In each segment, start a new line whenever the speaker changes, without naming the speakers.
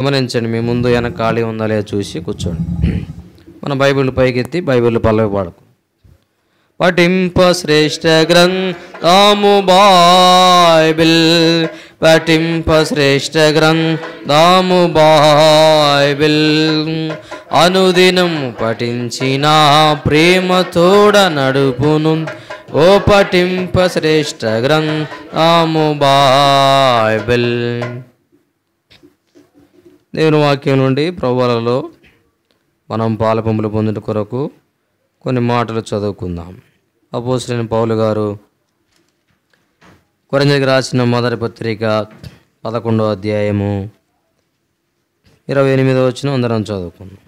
గమనించండి, మీ ముందు వెనక ఖాళీ ఉందా లేదా చూసి కూర్చోండి. మన బైబిల్ పైకెత్తి బైబిల్ పల్లవి పాడకు. పఠింప శ్రేష్ఠ గ్రంథము బైబిల్, పఠింప శ్రేష్ఠ గ్రంథము బైబిల్, అనుదినం పఠించిన ప్రేమ తోడ నడుపును. ఓ పఠింప శ్రేష్ఠ గ్రంథము బైబిల్. దేవుని వాక్యం నుండి ప్రభువులలో మనం పాలపంపులు పొందుట కొరకు కొన్ని మాటలు చదువుకుందాం. అపోస్తలుడైన పౌలు గారు కొరింథీయులకు రాసిన మొదటి పత్రిక 11వ అధ్యాయము 28వ వచనం అందరం చదువుకుందాం.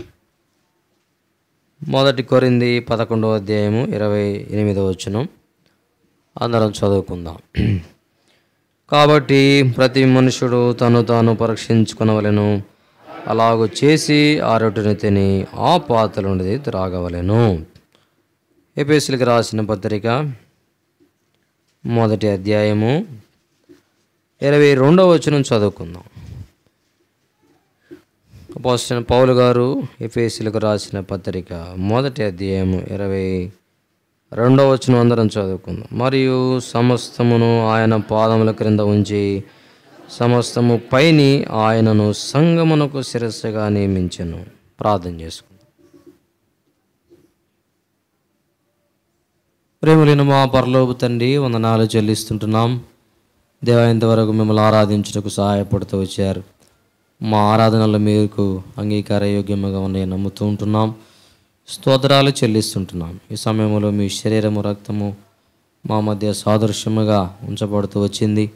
మొదటి కొరింథీ 11వ అధ్యాయము 28వ వచనం అందరం చదువుకుందాం. కాబట్టి ప్రతి మనుషుడు తను తాను పరీక్షించుకొనవలెను, అలాగూ చేసి ఆ రొట్టెను తిని ఆ పాత్రలో నుండి త్రాగవలెను. ఎఫెసీయులకు రాసిన పత్రిక మొదటి అధ్యాయము 22వ వచనం చదువుకుందాం. అపోస్తలుడైన పౌలు గారు ఎఫెసీయులకు రాసిన పత్రిక మొదటి అధ్యాయము 22వ వచనం అందరం చదువుకుందాం. మరియు సమస్తమును ఆయన పాదముల క్రింద ఉంచి సమస్తము పైని ఆయనను సంఘమునకు శిరస్సుగా నియమించెను. ప్రార్థన చేసుకుందాం. ప్రేమలేని మా పరలోక తండ్రి, వందనాలు చెల్లిస్తుంటున్నాం. దేవా, ఇంతవరకు మిమ్మల్ని ఆరాధించుటకు సహాయపడుతూ వచ్చారు. మా ఆరాధనలు మీకు అంగీకార యోగ్యముగా ఉన్నాయని నమ్ముతూ ఉంటున్నాం. స్తోత్రాలు చెల్లిస్తుంటున్నాం. ఈ సమయంలో మీ శరీరము రక్తము మా మధ్య సాదృశ్యముగా ఉంచబడుతూ వచ్చింది.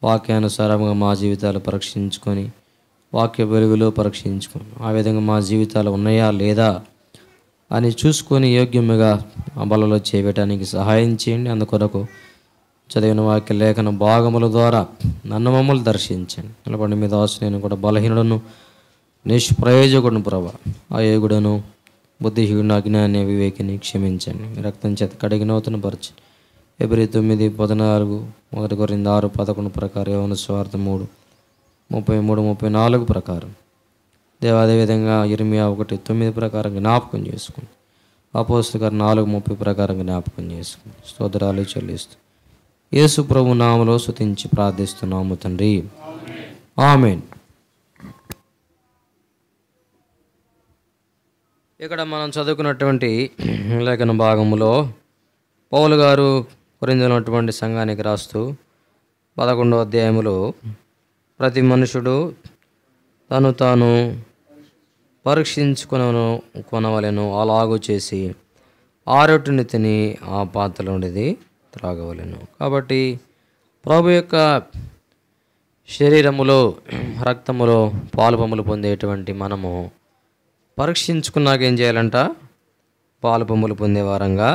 వాక్యానుసారంగా మా జీవితాలు పరీక్షించుకొని, వాక్య వెలుగులో పరీక్షించుకొని, ఆ విధంగా మా జీవితాలు ఉన్నాయా లేదా అని చూసుకొని యోగ్యముగా ఆ బలలో చేయటానికి సహాయం చేయండి. అందుకొరకు చదివిన వాక్య లేఖన భాగముల ద్వారా నన్ను మమ్మల్ని దర్శించండి. నిలబడి మీద ఆశ నేను కూడా బలహీనుడను, నిష్ప్రయోజకుడును ప్రభా. ఆ యోగుడను, బుద్ధిహీనుడు, అజ్ఞాని, వివేకిని క్షమించండి. మీ రక్తం చేత కడిగి నూతన పరచండి. ఫిబ్రవరి 9, 14, 1 కొరింథీ 6, 11 ప్రకారం, యోహాను సువార్త 3, 33, 34 ప్రకారం, దేవాదే విధంగా ఇర్మియా 1:9 ప్రకారం జ్ఞాపకం చేసుకుని, అపోస్తలుల గారు 4:30 ప్రకారం జ్ఞాపకం చేసుకుని స్తోత్రాలు చెల్లిస్తూ యేసు ప్రభు నామములో స్తుతించి ప్రార్థిస్తున్నాము తండ్రి, ఆమేన్. ఇక్కడ మనం చదువుకున్నటువంటి లేఖన భాగములో పౌలు గారు కొరింథీలో ఉన్నటువంటి సంఘానికి రాస్తూ 11వ అధ్యాయములో ప్రతి మనుషుడు తను తాను పరీక్షించుకొనవలెను, అలాగూ చేసి ఆ రొట్టెను తిని ఆ పాత్రలో ఉండేది త్రాగవలెను. కాబట్టి ప్రభు యొక్క శరీరములో రక్తములో పాలుపొమ్ములు పొందేటువంటి మనము పరీక్షించుకున్నాక ఏం చేయాలంట? పాలుపొమ్ములు పొందే వారంగా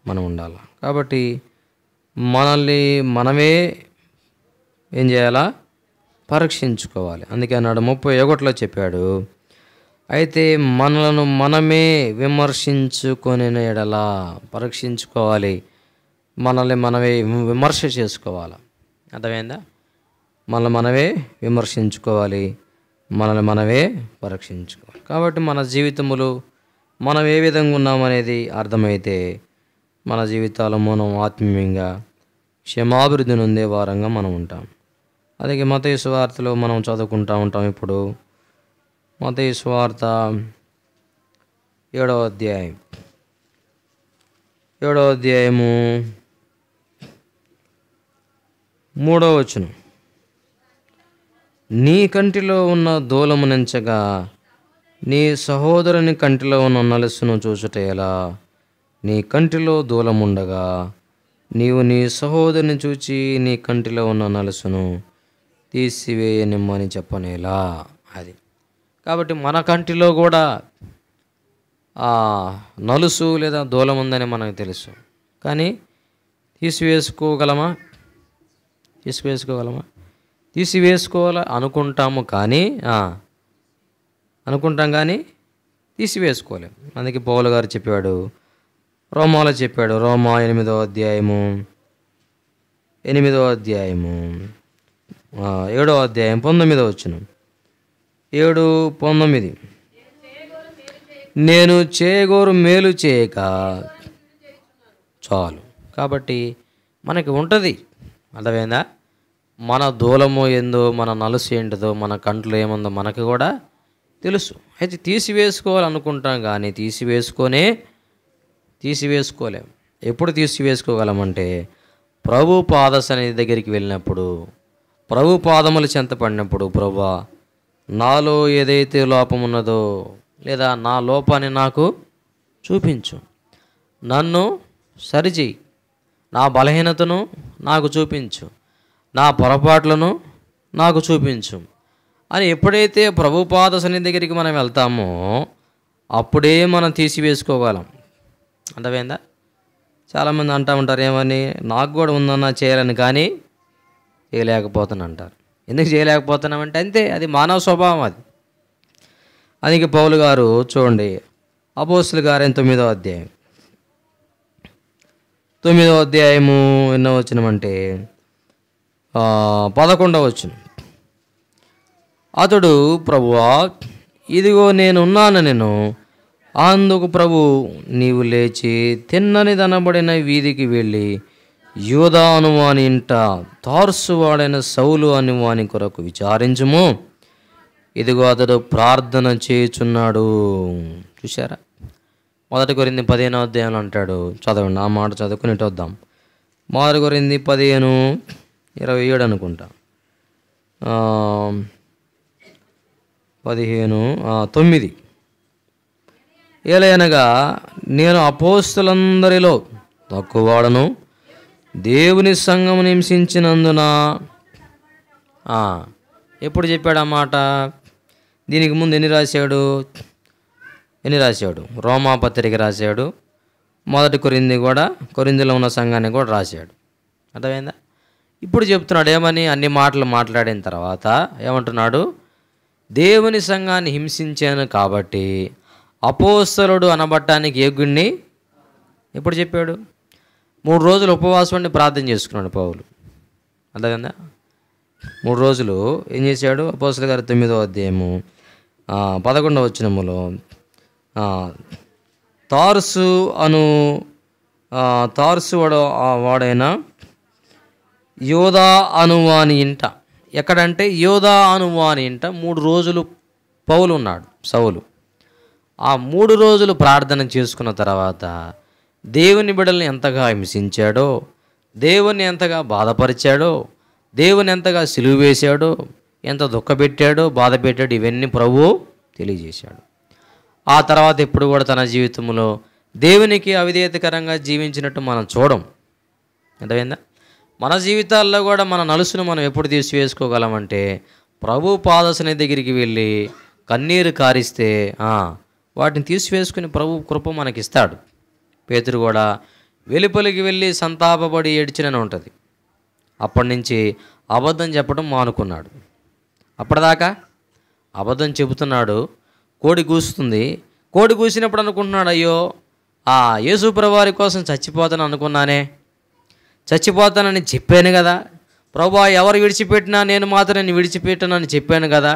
మనం ఉండాలి. కాబట్టి మనల్ని మనమే ఏం చేయాలా? పరీక్షించుకోవాలి. అందుకే అన్నాడు 31లో చెప్పాడు, అయితే మనలను మనమే విమర్శించుకొని ఎడలా పరీక్షించుకోవాలి, మనల్ని మనమే విమర్శ చేసుకోవాలి. అర్థమైందా? మనల్ని మనమే విమర్శించుకోవాలి, మనల్ని మనమే పరీక్షించుకోవాలి. కాబట్టి మన జీవితములో మనం ఏ విధంగా ఉన్నామనేది అర్థమైతే మన జీవితాల్లో మనం ఆత్మీయంగా క్షేమాభివృద్ధి నొందే వారంగా మనం ఉంటాం. అలాగే మత్తయి సువార్తలో మనం చదువుకుంటూ ఉంటాం. ఇప్పుడు మత్తయి సువార్త 7వ అధ్యాయము 3వ వచనం, నీ కంటిలో ఉన్న దూలము నెంచగా నీ సహోదరుని కంటిలో ఉన్న నలుసును చూచుట ఎలా? నీ కంటిలో దూలముండగా నీవు నీ సహోదరుని చూచి నీ కంటిలో ఉన్న నలుసును తీసివేయనిమ్మని చెప్పనేలా? అది కాబట్టి మన కంటిలో కూడా నలుసు లేదా దూలం ఉందని మనకు తెలుసు, కానీ తీసివేసుకోగలమా? తీసివేసుకోవాలి అనుకుంటాము, కానీ తీసివేసుకోలేము. అందుకే పౌలు గారు చెప్పాడు, రోమాలో చెప్పాడు, రోమా 8వ అధ్యాయము 7వ అధ్యాయం 19వ వచనం, 7:19 నేను చేయగోరు మేలు చేయక చాలు. కాబట్టి మనకి ఉంటుంది, అర్థమైందా? మన దూలము ఏందో, మన నలుసు ఏంటిదో, మన కంట్లో ఏముందో మనకు కూడా తెలుసు. అయితే తీసివేసుకోవాలనుకుంటాం కానీ తీసివేసుకోలేం. ఎప్పుడు తీసివేసుకోగలమంటే ప్రభు పాద సన్నిధి దగ్గరికి వెళ్ళినప్పుడు, ప్రభు పాదములు చెంత పడినప్పుడు, ప్రభువా నాలో ఏదైతే లోపం ఉన్నదో లేదా నా లోపాన్ని నాకు చూపించు, నన్ను సరిచేయి, నా బలహీనతను నాకు చూపించు, నా పొరపాట్లను నాకు చూపించు అని ఎప్పుడైతే ప్రభుపాద సన్నిధి దగ్గరికి మనం వెళ్తామో అప్పుడే మనం తీసివేసుకోగలం. అర్థమైందా? చాలామంది అంటూ ఉంటారు, ఏమని, నాకు కూడా ఉందన్నా చేయాలని కానీ చేయలేకపోతున్నా అంటారు. ఎందుకు చేయలేకపోతున్నామంటే అంతే, అది మానవ స్వభావం. అందుకే పౌలు గారు చూడండి, అపోస్తలుల కార్యం 9వ అధ్యాయం 9వ అధ్యాయము ఎన్నో వచనమంటే 11వ వచనం. అతడు, ప్రభువా ఇదిగో నేనున్నాను నేను. అందుకు ప్రభు, నీవు లేచి తిన్నని దనబడిన వీధికి వెళ్ళి యూదా అనువాని ఇంట తార్సు వాడైన సౌలు అని వాని కొరకు విచారించుము. ఇదిగో అతడు ప్రార్థన చేయుచున్నాడు. చూశారా? 1 కొరింథీ 15వ అధ్యాయంలో అంటాడు, చదవండి, ఆ మాట చదువుకుని వద్దాం. 1 కొరింథీ 15:27 అనుకుంటా, 15:9. ఏలయనగా నేను అపోస్తలులందరిలో తక్కువవాడను, దేవుని సంఘము హింసించినందున. ఎప్పుడు చెప్పాడు ఆ మాట? దీనికి ముందు ఎన్ని రాశాడు? రోమా పత్రిక రాశాడు, 1 కొరింథీ కూడా, కొరింథీలో ఉన్న సంఘాన్ని కూడా రాశాడు. అర్థమైందా? ఇప్పుడు చెప్తున్నాడు ఏమని? అన్ని మాటలు మాట్లాడిన తర్వాత ఏమంటున్నాడు? దేవుని సంఘాన్ని హింసించాను కాబట్టి అపోస్తలుడు అనబట్టానికి యోగ్యుణ్ణి. ఎప్పుడు చెప్పాడు? 3 రోజులు ఉపవాసం ఉండి ప్రార్థన చేసుకున్నాడు పౌలు. అర్థమైందా? 3 రోజులు ఏం చేశాడు? అపోస్తలుల కార్యం 9వ అధ్యాయము 11వ వచనములో తార్సు వాడైన యోదా అనువాని ఇంట. ఎక్కడంటే యోదా అనువాని ఇంట 3 రోజులు పౌలు ఉన్నాడు, సౌలు. ఆ 3 రోజులు ప్రార్థన చేసుకున్న తర్వాత దేవుని బిడ్డల్ని ఎంతగా హింసించాడో, దేవుని ఎంతగా బాధపరిచాడో, దేవుని ఎంతగా సిలువ వేశాడో, ఎంత దుఃఖపెట్టాడో, బాధ పెట్టాడో, ఇవన్నీ ప్రభువు తెలియజేశాడు. ఆ తర్వాత ఎప్పుడు కూడా తన జీవితంలో దేవునికి అవిధేయతకరంగా జీవించినట్టు మనం చూడం. అర్థమైందా? మన జీవితాల్లో కూడా మన నలుసును మనం ఎప్పుడు తీసివేసుకోగలమంటే ప్రభు పాద సన్నిధి దగ్గరికి వెళ్ళి కన్నీరు కారిస్తే వాటిని తీసివేసుకుని ప్రభు కృప మనకిస్తాడు. పేతురు కూడా వెలుపలికి వెళ్ళి సంతాపపడి ఏడ్చినని ఉంటుంది. అప్పటి నుంచి అబద్ధం చెప్పడం మానుకున్నాడు. అప్పటిదాకా అబద్ధం చెబుతున్నాడు. కోడి కూస్తుంది. కోడి కూసినప్పుడు అనుకుంటున్నాడు, అయ్యో యేసు ప్రభువారి కోసం చచ్చిపోతాను అనుకున్నానే, చచ్చిపోతానని చెప్పాను కదా, ప్రభువా ఎవరు విడిచిపెట్టినా నేను మాత్రం నేను విడిచిపెట్టానని చెప్పాను కదా,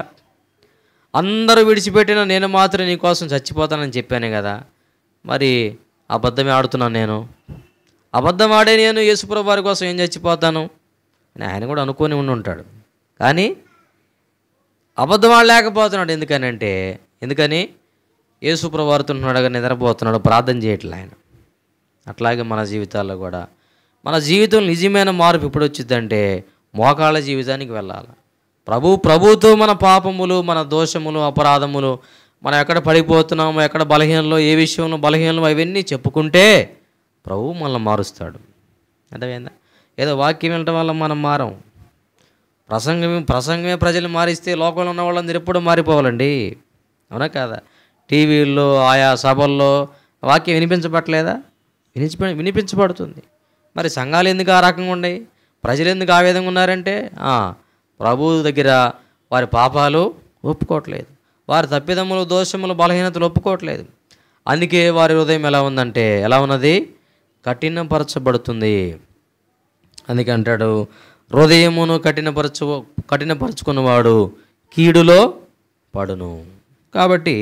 అందరూ విడిచిపెట్టినా నేను మాత్రం నీ కోసం చచ్చిపోతానని చెప్పాను కదా, మరి అబద్ధమే ఆడుతున్నాను నేను, అబద్ధం ఆడే నేను యేసు ప్రభువారి కోసం ఏం చచ్చిపోతాను అని ఆయన కూడా అనుకొని ఉండి ఉంటాడు. కానీ అబద్ధం ఆడలేకపోతున్నాడు. ఎందుకని యేసు ప్రభువారితో ఉన్నాడుగా నిద్రపోతున్నాడు, ప్రార్థన చేయట్లే ఆయన. అట్లాగే మన జీవితాల్లో కూడా మన జీవితంలో నిజమైన మార్పు ఎప్పుడు వచ్చిందంటే మోకాళ్ళ జీవితానికి వెళ్ళాలి. ప్రభుతో మన పాపములు, మన దోషములు, అపరాధములు, మనం ఎక్కడ పడిపోతున్నామో, ఎక్కడ బలహీనలో, ఏ విషయంలో బలహీనలో అవన్నీ చెప్పుకుంటే ప్రభువు మనల్ని మారుస్తాడు. అర్థమైందా? ఏదో వాక్యం వినటం వల్ల మనం మారం. ప్రసంగమే ప్రజలు మారిస్తే లోకంలో ఉన్న వాళ్ళందరూ ఎప్పుడు మారిపోవాలండి, అవునా కాదా? టీవీల్లో ఆయా సభల్లో వాక్యం వినిపించబట్టలేదా? వినిపించబడుతుంది. మరి సంఘాలు ఎందుకు ఆ రకంగా ఉన్నాయి, ప్రజలు ఎందుకు ఆ విధంగా ఉన్నారంటే ప్రభువు దగ్గర వారి పాపాలు ఒప్పుకోవట్లేదు, వారి తప్పిదములు, దోషములు, బలహీనతలు ఒప్పుకోవట్లేదు. అందుకే వారి హృదయం ఎలా ఉన్నది? కఠినపరచబడుతుంది. అందుకే అంటాడు, హృదయమును కఠినపరచుకున్నవాడు కీడులో పడును. కాబట్టి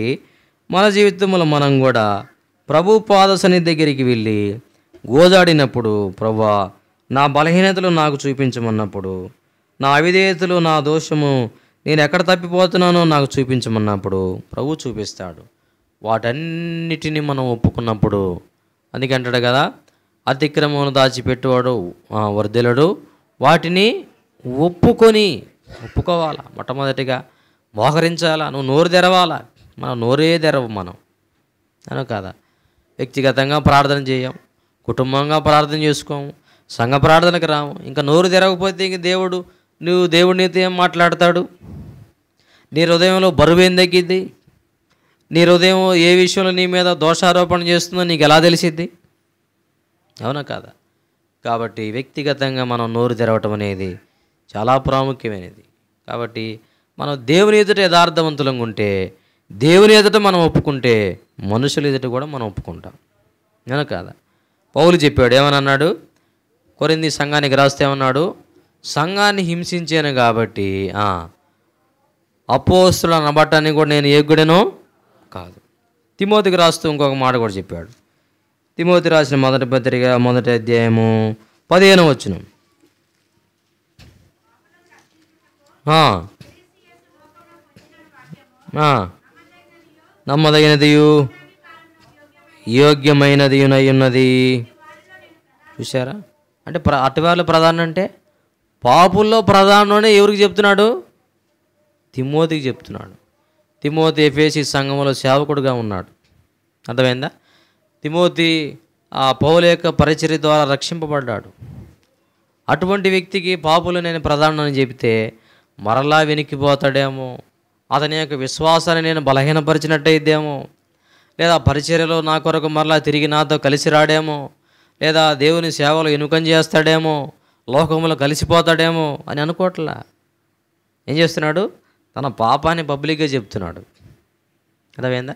మన జీవితంలో మనం కూడా ప్రభు పాద సన్నిధి దగ్గరికి వెళ్ళి గోజాడినప్పుడు, ప్రభువా నా బలహీనతలు నాకు చూపించమన్నప్పుడు, నా అవిధేయతలు, నా దోషము, నేను ఎక్కడ తప్పిపోతున్నానో నాకు చూపించమన్నప్పుడు ప్రభు చూపిస్తాడు. వాటన్నిటిని మనం ఒప్పుకున్నప్పుడు, అందుకే అంటాడు కదా, అతిక్రమమును దాచిపెట్టువాడు వర్ధిల్లడు, వాటిని ఒప్పుకోవాలా. మొట్టమొదటిగా మోకరించాలా, నువ్వు నోరు తెరవాలా. మనం నోరే తెరవు మనం అను కదా. వ్యక్తిగతంగా ప్రార్థన చేయం, కుటుంబంగా ప్రార్థన చేసుకోము, సంఘ ప్రార్థనకు రాము. ఇంకా నోరు తెరవకపోతే ఇంక నువ్వు దేవుడి నీతో ఏం మాట్లాడతాడు? నీ హృదయంలో బరువు ఏం తగ్గిద్ది? నీ హృదయం ఏ విషయంలో నీ మీద దోషారోపణ చేస్తుందో నీకు ఎలా తెలిసిద్ది? అవునా కాదా? కాబట్టి వ్యక్తిగతంగా మనం నోరు తెరవటం అనేది చాలా ప్రాముఖ్యమైనది. కాబట్టి మనం దేవుని ఎదుట యథార్థవంతులంగా ఉంటే, దేవుని ఎదుట మనం ఒప్పుకుంటే, మనుషుల ఎదుట కూడా మనం ఒప్పుకుంటాం. అవునా కాదా? పౌలు చెప్పాడు, ఏమని అన్నాడు? కొరింథీ సంఘానికి రాస్తే ఏమన్నాడు? సంఘాన్ని హింసించాను కాబట్టి అపోస్తులు అనబట్టానికి కూడా నేను యోగ్యుడేనో కాదు. తిమోతికి రాస్తూ ఇంకొక మాట కూడా చెప్పాడు. తిమోతి రాసిన మొదటి పత్రిక 1వ అధ్యాయము 15వ వచనం. నమ్మదగినదియు యోగ్యమైనదియునయున్నది. చూసారా? అంటే అటువాళ్ళు ప్రధానం అంటే పాపుల్లో ప్రధాననే ఎవరికి చెప్తున్నాడు? తిమోతికి చెప్తున్నాడు. తిమోతి ఎఫెసీ సంఘంలో సేవకుడుగా ఉన్నాడు. అర్థమైందా? తిమోతి ఆ పౌలు యొక్క పరిచర్య ద్వారా రక్షింపబడ్డాడు. అటువంటి వ్యక్తికి పాపులు నేను ప్రధానని చెబితే మరలా వెనక్కిపోతాడేమో, అతని యొక్క విశ్వాసాన్ని నేను బలహీనపరిచినట్టయిద్దేమో, లేదా పరిచర్యలో నా కొరకు మరలా తిరిగి నాతో కలిసి రాడేమో, లేదా దేవుని సేవలో ఎనుకం చేస్తాడేమో, లోకంలో కలిసిపోతాడేమో అని అనుకోవట్లా. ఏం చేస్తున్నాడు? తన పాపాన్ని పబ్లిక్గా చెప్తున్నాడు. అర్థమైందా?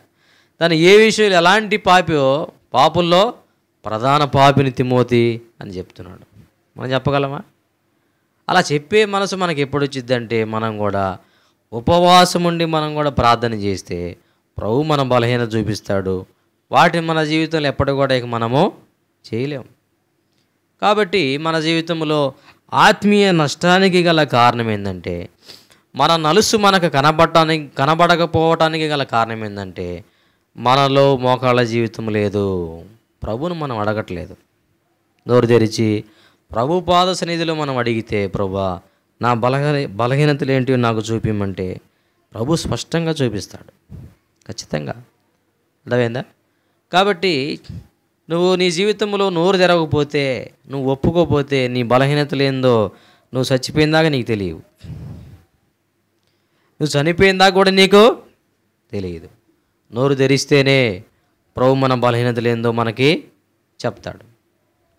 తను ఏ విషయంలో ఎలాంటి పాపియో, పాపుల్లో ప్రధాన పాపిని తిమోతి అని చెప్తున్నాడు. మనం చెప్పగలమా? అలా చెప్పే మనసు మనకి ఎప్పుడు వచ్చిద్దంటే, మనం కూడా ఉపవాసం ఉండి మనం కూడా ప్రార్థన చేస్తే ప్రభు మన బలహీనత చూపిస్తాడు. వాటిని మన జీవితంలో ఎప్పటి కూడా ఇక మనము చేయలేము. కాబట్టి మన జీవితంలో ఆత్మీయ నష్టానికి గల కారణం ఏంటంటే, మన నలుసు మనకు కనబడకపోవటానికి గల కారణం ఏంటంటే, మనలో మోకాళ్ళ జీవితం లేదు. ప్రభువును మనం అడగట్లేదు. నోరు తెరిచి ప్రభు పాద సన్నిధిలో మనం అడిగితే, ప్రభువా నా బలహీనతలు ఏంటివి నాకు చూపిమంటే ప్రభు స్పష్టంగా చూపిస్తాడు, ఖచ్చితంగా. అర్థమైందా? కాబట్టి నువ్వు నీ జీవితంలో నోరు తెరవకపోతే, నువ్వు ఒప్పుకోకపోతే, నీ బలహీనతలు ఏందో నువ్వు చచ్చిపోయిందాక నీకు తెలియవు. నువ్వు చనిపోయిందాక కూడా నీకు తెలియదు. నోరు తెరిస్తేనే ప్రభు మన బలహీనతలు ఏందో మనకి చెప్తాడు.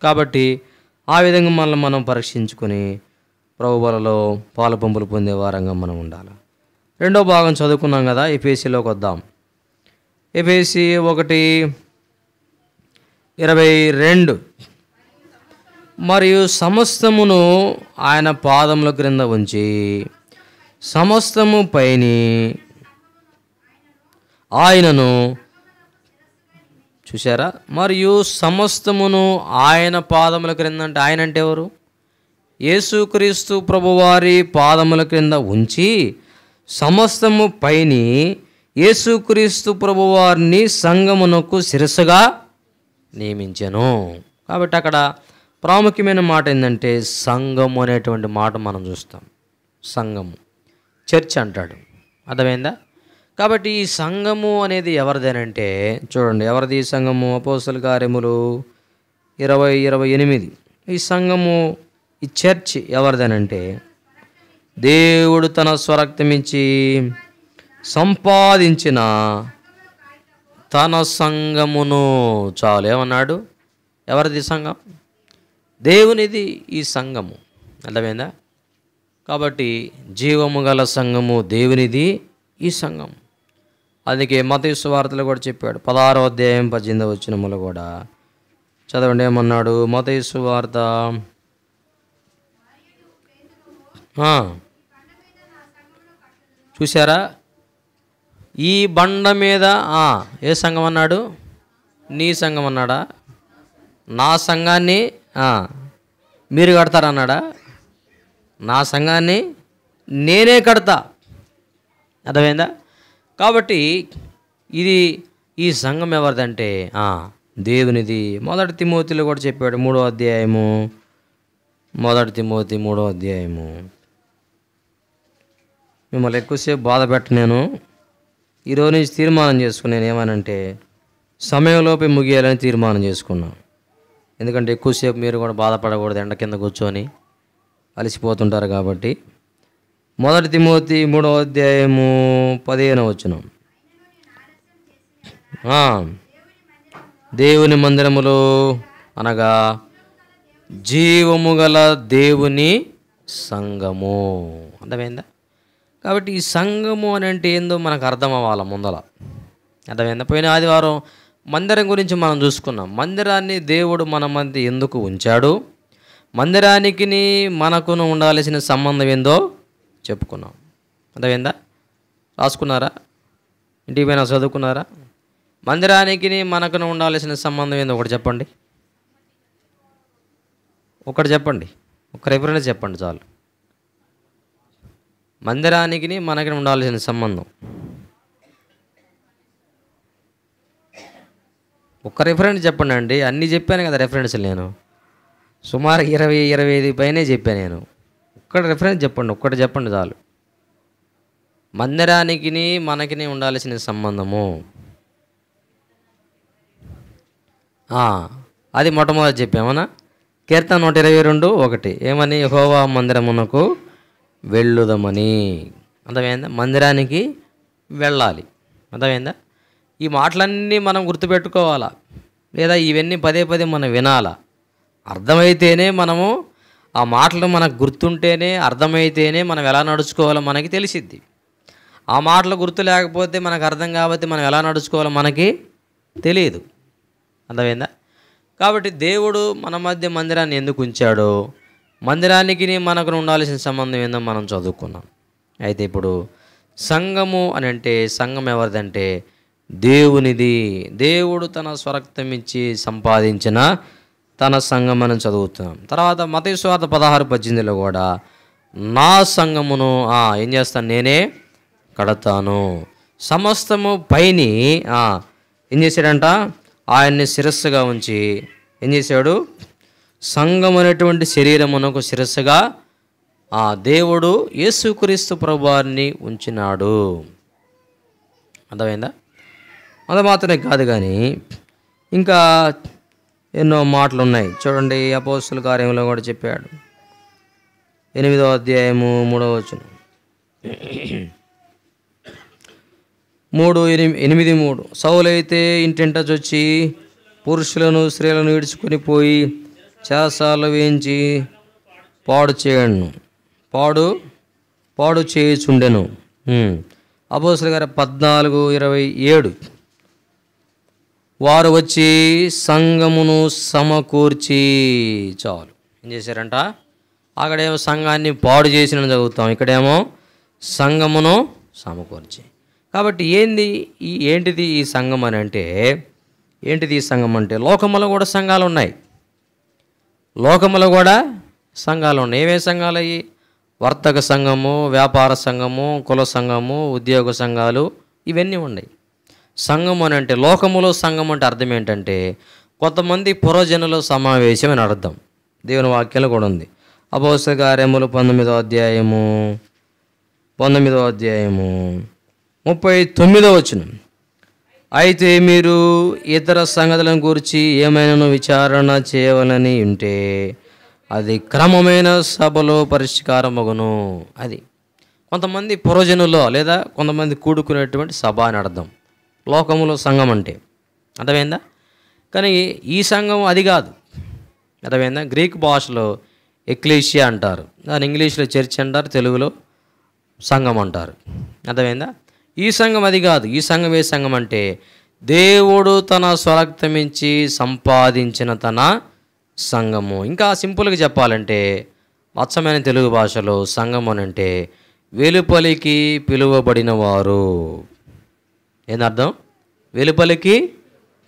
కాబట్టి ఆ విధంగా మనల్ని మనం పరీక్షించుకొని ప్రభు బలలో పాలు పంపులు పొందే వారంగా మనం ఉండాలి. రెండో భాగం చదువుకున్నాం కదా, ఎఫెసీలోకి వద్దాం. ఎఫెసీ 1:22 మరియు సమస్తమును ఆయన పాదముల క్రింద ఉంచి సమస్తము పైని ఆయనను, చూసారా? మరియు సమస్తమును ఆయన పాదముల క్రింద అంటే ఆయన అంటే ఎవరు? యేసుక్రీస్తు ప్రభువారి పాదముల క్రింద ఉంచి సమస్తము పైని యేసుక్రీస్తు ప్రభువారిని సంఘమునకు శిరస్సుగా నియమించెను. కాబట్టి అక్కడ ప్రాముఖ్యమైన మాట ఏంటంటే సంఘము అనేటువంటి మాట మనం చూస్తాం. సంఘము, చర్చ్ అంటాడు. అర్థమైందా? కాబట్టి ఈ సంఘము అనేది ఎవరిదేనంటే, చూడండి ఎవరిది ఈ సంఘము? అపోస్తలుల కార్యములు 20:28. ఈ సంఘము, ఈ చర్చ్ ఎవరిదేనంటే, దేవుడు తన స్వరక్తమిచ్చి సంపాదించిన తన సంఘమును. చాలు, ఏమన్నాడు? ఎవరిది సంఘం? దేవునిది ఈ సంఘము. అర్థమైందా? కాబట్టి జీవము గల సంఘము దేవునిది ఈ సంఘం. అందుకే మత్తయి సువార్తలో కూడా చెప్పాడు, 16వ అధ్యాయం 18వ వచనములో కూడా చదవండి, ఏమన్నాడు? మత్తయి సువార్త చూసారా? ఈ బండ మీద ఏ సంఘం అన్నాడు? నీ సంఘం అన్నాడా? నా సంఘాన్ని మీరు కడతారన్నాడా? నా సంఘాన్ని నేనే కడతా. అర్థమైందా? కాబట్టి ఈ సంఘం ఎవరిదంటే దేవునిది. 1 తిమోతిలో కూడా చెప్పాడు, 3వ అధ్యాయము, 1 తిమోతి 3వ అధ్యాయము. మిమ్మల్ని ఎక్కువసేపు బాధ నేను ఈరోజు నుంచి తీర్మానం చేసుకున్నాను. ఏమనంటే సమయంలోపే ముగియాలని తీర్మానం చేసుకున్నాను. ఎందుకంటే ఎక్కువసేపు మీరు కూడా బాధపడకూడదు, ఎండ కింద కూర్చొని అలసిపోతుంటారు కాబట్టి. 1 తిమోతి 3వ అధ్యాయము 15వ వచనం. దేవుని మందిరములో అనగా జీవము గల దేవుని సంఘము. అర్థమైందా? కాబట్టి ఈ సంఘము అని అంటే ఏందో మనకు అర్థం అవ్వాలి ముందల. అర్థమైందా? పోయిన ఆదివారం మందిరం గురించి మనం చూసుకున్నాం. మందిరాన్ని దేవుడు మన మధ్య ఎందుకు ఉంచాడు, మందిరానికి మనకును ఉండాల్సిన సంబంధం ఏందో చెప్పుకున్నాం. అర్థమైందా? రాసుకున్నారా? ఇంటికి పోయినా చదువుకున్నారా? మందిరానికి మనకును ఉండాల్సిన సంబంధం ఏందో ఒకటి చెప్పండి. ఒక రిఫరెన్స్ చెప్పండి చాలు. మందిరానికి మనకి ఉండాల్సిన సంబంధం ఒక రిఫరెన్స్ చెప్పండి అండి. అన్నీ చెప్పాను కదా రెఫరెన్స్లు, నేను సుమారు 20-25 పైనే చెప్పాను నేను. ఒక్కటి రిఫరెన్స్ చెప్పండి, ఒక్కటి చెప్పండి చాలు. మందిరానికి మనకి ఉండాల్సిన సంబంధము అది మొట్టమొదటి చెప్పామన్నా. కీర్తన 122:1 ఏమని? యెహోవా మందిరమునకు వెళ్ళుదమని. అర్థమైందా? మందిరానికి వెళ్ళాలి. అర్థమైందా? ఈ మాటలన్నీ మనం గుర్తుపెట్టుకోవాలా, లేదా ఇవన్నీ పదే మనం వినాలా. అర్థమైతేనే మనము ఆ మాటలు మనకు గుర్తుంటేనే, అర్థమైతేనే మనం ఎలా నడుచుకోవాలో మనకి తెలిసిద్ది. ఆ మాటలు గుర్తు లేకపోతే, మనకు అర్థం కాబట్టి మనం ఎలా నడుచుకోవాలో మనకి తెలియదు. అర్థమైందా? కాబట్టి దేవుడు మన మధ్య మందిరాన్ని ఎందుకు ఉంచాడో, మందిరానికి మనకు ఉండాల్సిన సంబంధం ఏందో మనం చదువుకున్నాం. అయితే ఇప్పుడు సంఘము అని అంటే, సంఘం ఎవరిదంటే దేవునిది. దేవుడు తన స్వరక్తం ఇచ్చి సంపాదించిన తన సంఘం మనం చదువుతున్నాం. తర్వాత మత్తయి సువార్త 16:18లో కూడా నా సంఘమును ఏం చేస్తాను, నేనే కడతాను. సమస్తము పైని ఏం చేశాడంట, ఆయన్ని శిరస్సుగా ఉంచి ఏం చేశాడు, సంఘం అనేటువంటి శరీరమునకు శిరస్సుగా దేవుడు యేసుక్రీస్తు ప్రభువారిని ఉంచినాడు. అర్థమైందా? అది మాత్రమే కాదు కానీ ఇంకా ఎన్నో మాటలు ఉన్నాయి. చూడండి, అపోస్తలుల కార్యంలో కూడా చెప్పాడు. 8వ అధ్యాయము 3వ వచనం, 3:8-3 సౌలైతే ఇంటింట చొచ్చి పురుషులను స్త్రీలను విడుచుకొని పోయి చేసాలు వేయించి పాడు చేయుచుండెను. అపోస్తలుల గారు 14:27 వారు వచ్చి సంఘమును సమకూర్చి, చాలు ఏం చేశారంట, అక్కడేమో సంఘాన్ని పాడు చేసిన చదువుతాం, ఇక్కడేమో సంఘమును సమకూర్చి. కాబట్టి ఏంటిది ఈ సంఘం అని అంటే, ఏంటిది ఈ సంఘం అంటే, లోకములో కూడా సంఘాలు ఉన్నాయి. ఏమేమి సంఘాలు అయ్యి? వర్తక సంఘము, వ్యాపార సంఘము, కుల సంఘము, ఉద్యోగ సంఘాలు, ఇవన్నీ ఉన్నాయి. సంఘం అని అంటే, లోకములో సంఘం అంటే అర్థం ఏంటంటే కొంతమంది పురజనుల సమావేశం అని అర్థం. దేవుని వాక్యాలు కూడా ఉంది. అపోస్తలుల కార్యములు 19వ అధ్యాయము 39వ వచనం. అయితే మీరు ఇతర సంగతులను గురించి ఏమైనా విచారణ చేయవలని ఉంటే అది క్రమమైన సభలో పరిష్కారమగును. అది కొంతమంది పురజనులో లేదా కొంతమంది కూడుకునేటువంటి సభ అని అర్థం లోకములో సంఘం అంటే. అర్థమైందా? కానీ ఈ సంఘం అది కాదు. అర్థమైందా? గ్రీక్ భాషలో ఎక్లీషియా అంటారు, దాని ఇంగ్లీష్లో చర్చ్ అంటారు, తెలుగులో సంఘం అంటారు. అర్థమైందా? ఈ సంఘం అది కాదు. ఈ సంఘం ఏ సంఘం అంటే, దేవుడు తన స్వరక్తమించి సంపాదించిన తన సంఘము. ఇంకా సింపుల్గా చెప్పాలంటే, అచ్చమైన తెలుగు భాషలో సంఘం అని అంటే వెలుపలికి పిలువబడిన వారు. ఏంది అర్థం? వెలుపలికి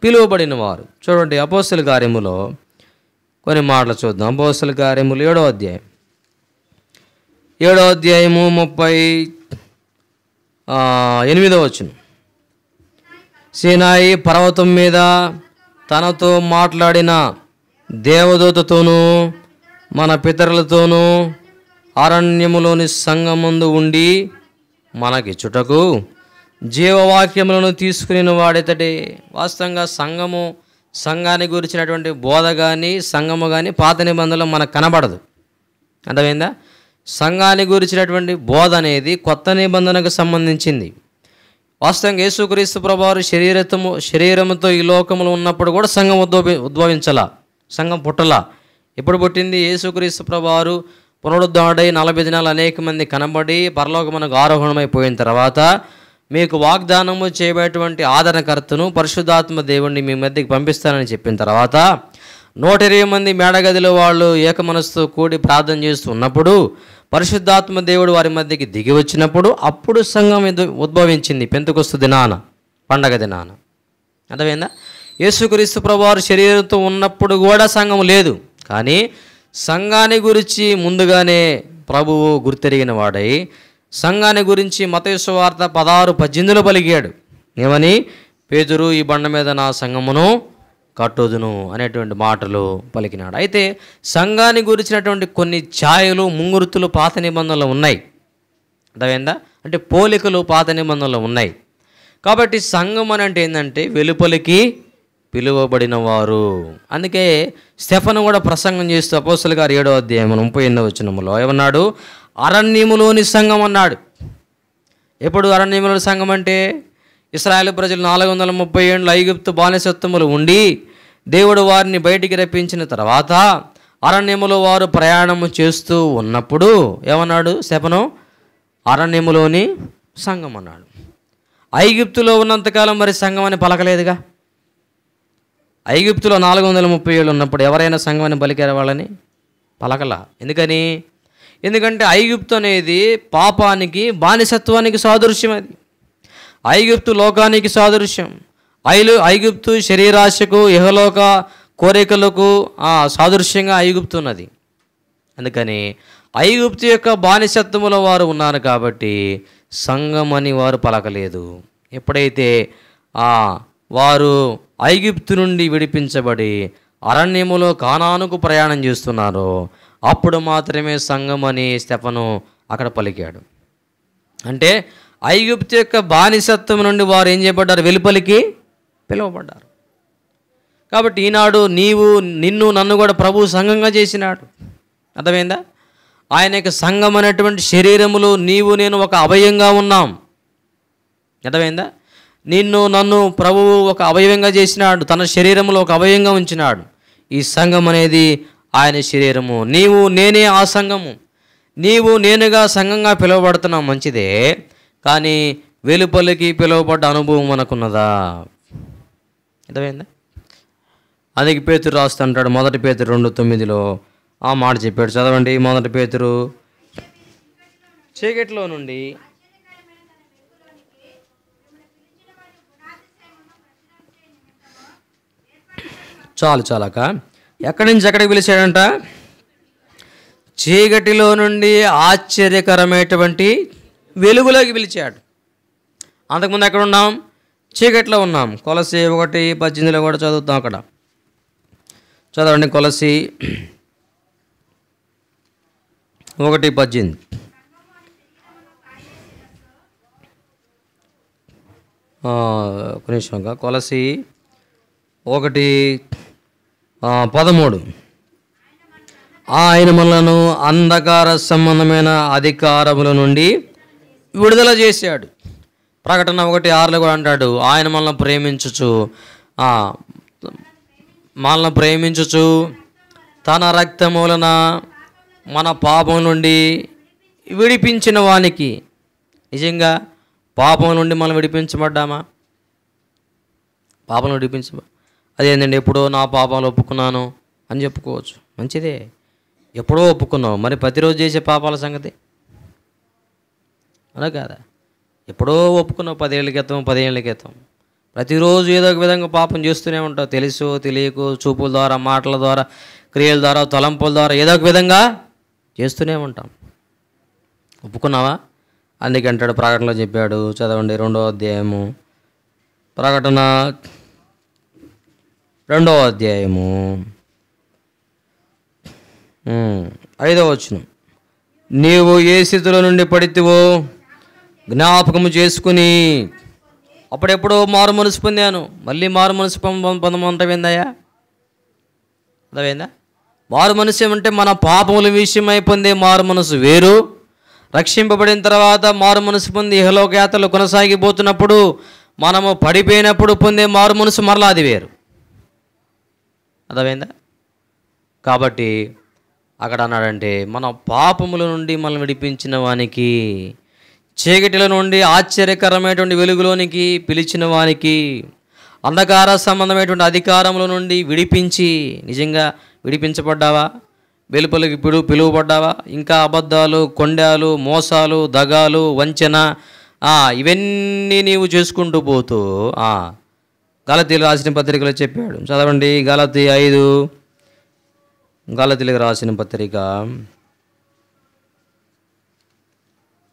పిలువబడిన వారు. చూడండి అపోస్తల కార్యములో కొన్ని మాటలు చూద్దాం. అపోస్తల కార్యములు 7వ అధ్యాయం 7వ అధ్యాయము 38వ వచనం. సీనాయి పర్వతం మీద తనతో మాట్లాడిన దేవదూతతోనూ మన పితరులతోనూ అరణ్యములోని సంఘమందు ఉండి మనకిచ్చుటకు జీవవాక్యములను తీసుకుని వాడేతడే. వాస్తవంగా సంఘాన్ని గురించినటువంటి బోధ కానీ సంఘము కానీ పాత నిబంధనలో మనకు కనబడదు. అర్థమైందా? సంఘాన్ని గురించినటువంటి బోధ అనేది కొత్త నిబంధనకు సంబంధించింది. వాస్తవంగా యేసుక్రీస్తు ప్రభువారు శరీరముతో ఈ లోకములో ఉన్నప్పుడు కూడా సంఘం ఉద్భవించలా, సంఘం పుట్టలా. ఎప్పుడు పుట్టింది? యేసుక్రీస్తు ప్రభువారు పునరుద్ధరణై 40 దినాలు అనేక మంది కనబడి పరలోకమునకు ఆరోహణమైపోయిన తర్వాత మీకు వాగ్దానము చేయబడేటువంటి ఆదరణకర్తను పరిశుద్ధాత్మ దేవుణ్ణి మీ మధ్యకి పంపిస్తానని చెప్పిన తర్వాత 120 మంది మేడగదిలో వాళ్ళు ఏక మనసుతో కూడి ప్రార్థన చేస్తూ ఉన్నప్పుడు పరిశుద్ధాత్మ దేవుడు వారి మధ్యకి దిగి వచ్చినప్పుడు అప్పుడు సంఘం ఉద్భవించింది. పెంతెకొస్తు దినాన, పండగ దినాన. అర్థమైందా? యేసుక్రీస్తు ప్రభువారు శరీరంతో ఉన్నప్పుడు కూడా సంఘం లేదు. కానీ సంఘాన్ని గురించి ముందుగానే ప్రభువు గుర్తెరిగిన వాడై సంఘాన్ని గురించి మత్తయి సువార్త 16:18 పలికాడు. ఏమని? పేతురు ఈ బండ మీద నా సంఘమును కట్టుదును అనేటువంటి మాటలు పలికినాడు. అయితే సంఘాన్ని గురించినటువంటి కొన్ని ఛాయలు ముంగుర్తులు పాత నిబంధనలు ఉన్నాయి. అర్థమైందా? అంటే పోలికలు పాత నిబంధనలు ఉన్నాయి. కాబట్టి సంఘం అని అంటే ఏంటంటే వెలుపలికి పిలువబడిన వారు. అందుకే స్టెఫను కూడా ప్రసంగం చేస్తూ అపోస్తలుల గారు 7వ అధ్యాయం 38వ వచనములో ఏమన్నాడు? అరణ్యములోని సంఘం అన్నాడు. ఎప్పుడు అరణ్యములోని సంఘం అంటే ఇశ్రాయేలు ప్రజలు 430 ఏళ్ళు ఐగుప్తు బానిసత్వములు ఉండి దేవుడు వారిని బయటికి రప్పించిన తర్వాత అరణ్యములో వారు ప్రయాణము చేస్తూ ఉన్నప్పుడు ఏమన్నాడు స్టెఫను? అరణ్యములోని సంఘం అన్నాడు. ఐగుప్తులో ఉన్నంతకాలం మరి సంఘం అని పలకలేదుగా. ఐగుప్తులో 430 ఏళ్ళు ఉన్నప్పుడు ఎవరైనా సంఘం అని పలికారు? వాళ్ళని పలకలా. ఎందుకంటే ఐగుప్తు అనేది పాపానికి బానిసత్వానికి సాదృశ్యం. అది ఐగుప్తు లోకానికి సాదృశ్యం. ఐగుప్తు శరీరాశకు ఇహలోక కోరికలకు సాదృశ్యంగా ఐగుప్తు ఉన్నది. అందుకని ఐగుప్తు యొక్క బానిసత్వములో వారు ఉన్నారు కాబట్టి సంఘం అని వారు పలకలేదు. ఎప్పుడైతే వారు ఐగుప్తు నుండి విడిపించబడి అరణ్యములో కానానుకు ప్రయాణం చేస్తున్నారో అప్పుడు మాత్రమే సంఘం అని స్టెఫను అక్కడ పలికాడు. అంటే ఐగుప్తు యొక్క బానిసత్వం నుండి వారు ఏం చేయబడ్డారు? వెలుపలికి పిలువబడ్డారు. కాబట్టి ఈనాడు నిన్ను నన్ను కూడా ప్రభువు సంఘంగా చేసినాడు. అర్థమైందా? ఆయన యొక్క సంఘం అనేటువంటి శరీరములో నేను ఒక అవయవంగా ఉన్నాం. అర్థమైందా? నిన్ను నన్ను ప్రభువు ఒక అవయవంగా చేసినాడు. తన శరీరంలో ఒక అవయవంగా ఉంచినాడు. ఈ సంఘం అనేది ఆయన శరీరము. నేనే ఆ సంఘము. నేనుగా సంఘంగా పిలువబడుతున్నాం, మంచిదే. కానీ వెలుపలికి పిలువబడ్డ అనుభవం మనకున్నదా? అర్థమైందా? అందుకే పేతురు రాస్తుంటాడు 1 పేతురు 2:9 ఆ మాట చెప్పాడు. చదవండి. 1 పేతురు. చీకటిలో నుండి చాలక ఎక్కడి నుంచి ఎక్కడికి పిలిచాడంట? చీకటిలో నుండి ఆశ్చర్యకరమైనటువంటి వెలుగులోకి పిలిచాడు. అంతకుముందు ఎక్కడ ఉన్నాం? చీకటిలో ఉన్నాం. కొలసి 1:18 కూడా చదువుతాం. అక్కడ చదవండి. కొలసి 1:18. ఒక నిమిషంగా. కొలసి 1:13. ఆయన మనలను అంధకార సంబంధమైన అధికారముల నుండి విడుదల చేశాడు. ప్రకటన 1:6 కూడా అంటాడు, ఆయన మనల్ని ప్రేమించుచు తన రక్తము వలన మన పాపం నుండి విడిపించిన వానికి. నిజంగా పాపం నుండి మనం విడిపించబడ్డామా? పాపం విడిపించబా అదేంటండి? ఎప్పుడో నా పాపాలు ఒప్పుకున్నాను అని చెప్పుకోవచ్చు, మంచిదే. ఎప్పుడో ఒప్పుకున్నావు, మరి ప్రతిరోజు చేసే పాపాల సంగతి అలా కాదా? ఎప్పుడో ఒప్పుకున్నావు 10 ఏళ్ళ క్రితం, 15 ఏళ్ళ క్రితం. ప్రతిరోజు ఏదో ఒక విధంగా పాపం చేస్తూనే ఉంటావు. తెలుసు తెలియకు, చూపుల ద్వారా, మాటల ద్వారా, క్రియల ద్వారా, తలంపుల ద్వారా ఏదో ఒక విధంగా చేస్తూనే ఉంటాం. ఒప్పుకున్నావా? అందుకే అంటాడు, ప్రకటనలో చెప్పాడు, చదవండి 2వ అధ్యాయము, ప్రకటన 2వ అధ్యాయము 5వ వచనం. నీవు ఏ స్థితిలో నుండి పడితివో జ్ఞాపకము చేసుకుని. అప్పుడెప్పుడో మారు మనసు పొందాను, మళ్ళీ మారు మనసు పొందమంటవేందయ్యా? అదవేందా? మారు మనసు ఏమంటే మన పాపముల విషయమై పొందే మారు మనసు వేరు. రక్షింపబడిన తర్వాత మారు మనసు పొంది ఇహలోక యాత్రలు కొనసాగిపోతున్నప్పుడు, మనము పడిపోయినప్పుడు పొందే మారు మనసు మరలా అది వేరు. అదవేందా? కాబట్టి అక్కడ అన్నాడంటే, మన పాపముల నుండి మనం విడిపించిన వానికి, చీకటిల నుండి ఆశ్చర్యకరమైనటువంటి వెలుగులోనికి పిలిచిన వానికి, అంధకార సంబంధమైనటువంటి అధికారముల నుండి విడిపించి, నిజంగా విడిపించబడ్డావా? వెలుపలికి పిలువబడ్డావా? ఇంకా అబద్ధాలు, కొండాలు, మోసాలు, దగాలు, వంచన ఇవన్నీ నీవు చేసుకుంటూ పోతూ గలతీయులకు రాసిన పత్రికలో చెప్పాడు. చదవండి, గలతీయులకు రాసిన పత్రిక,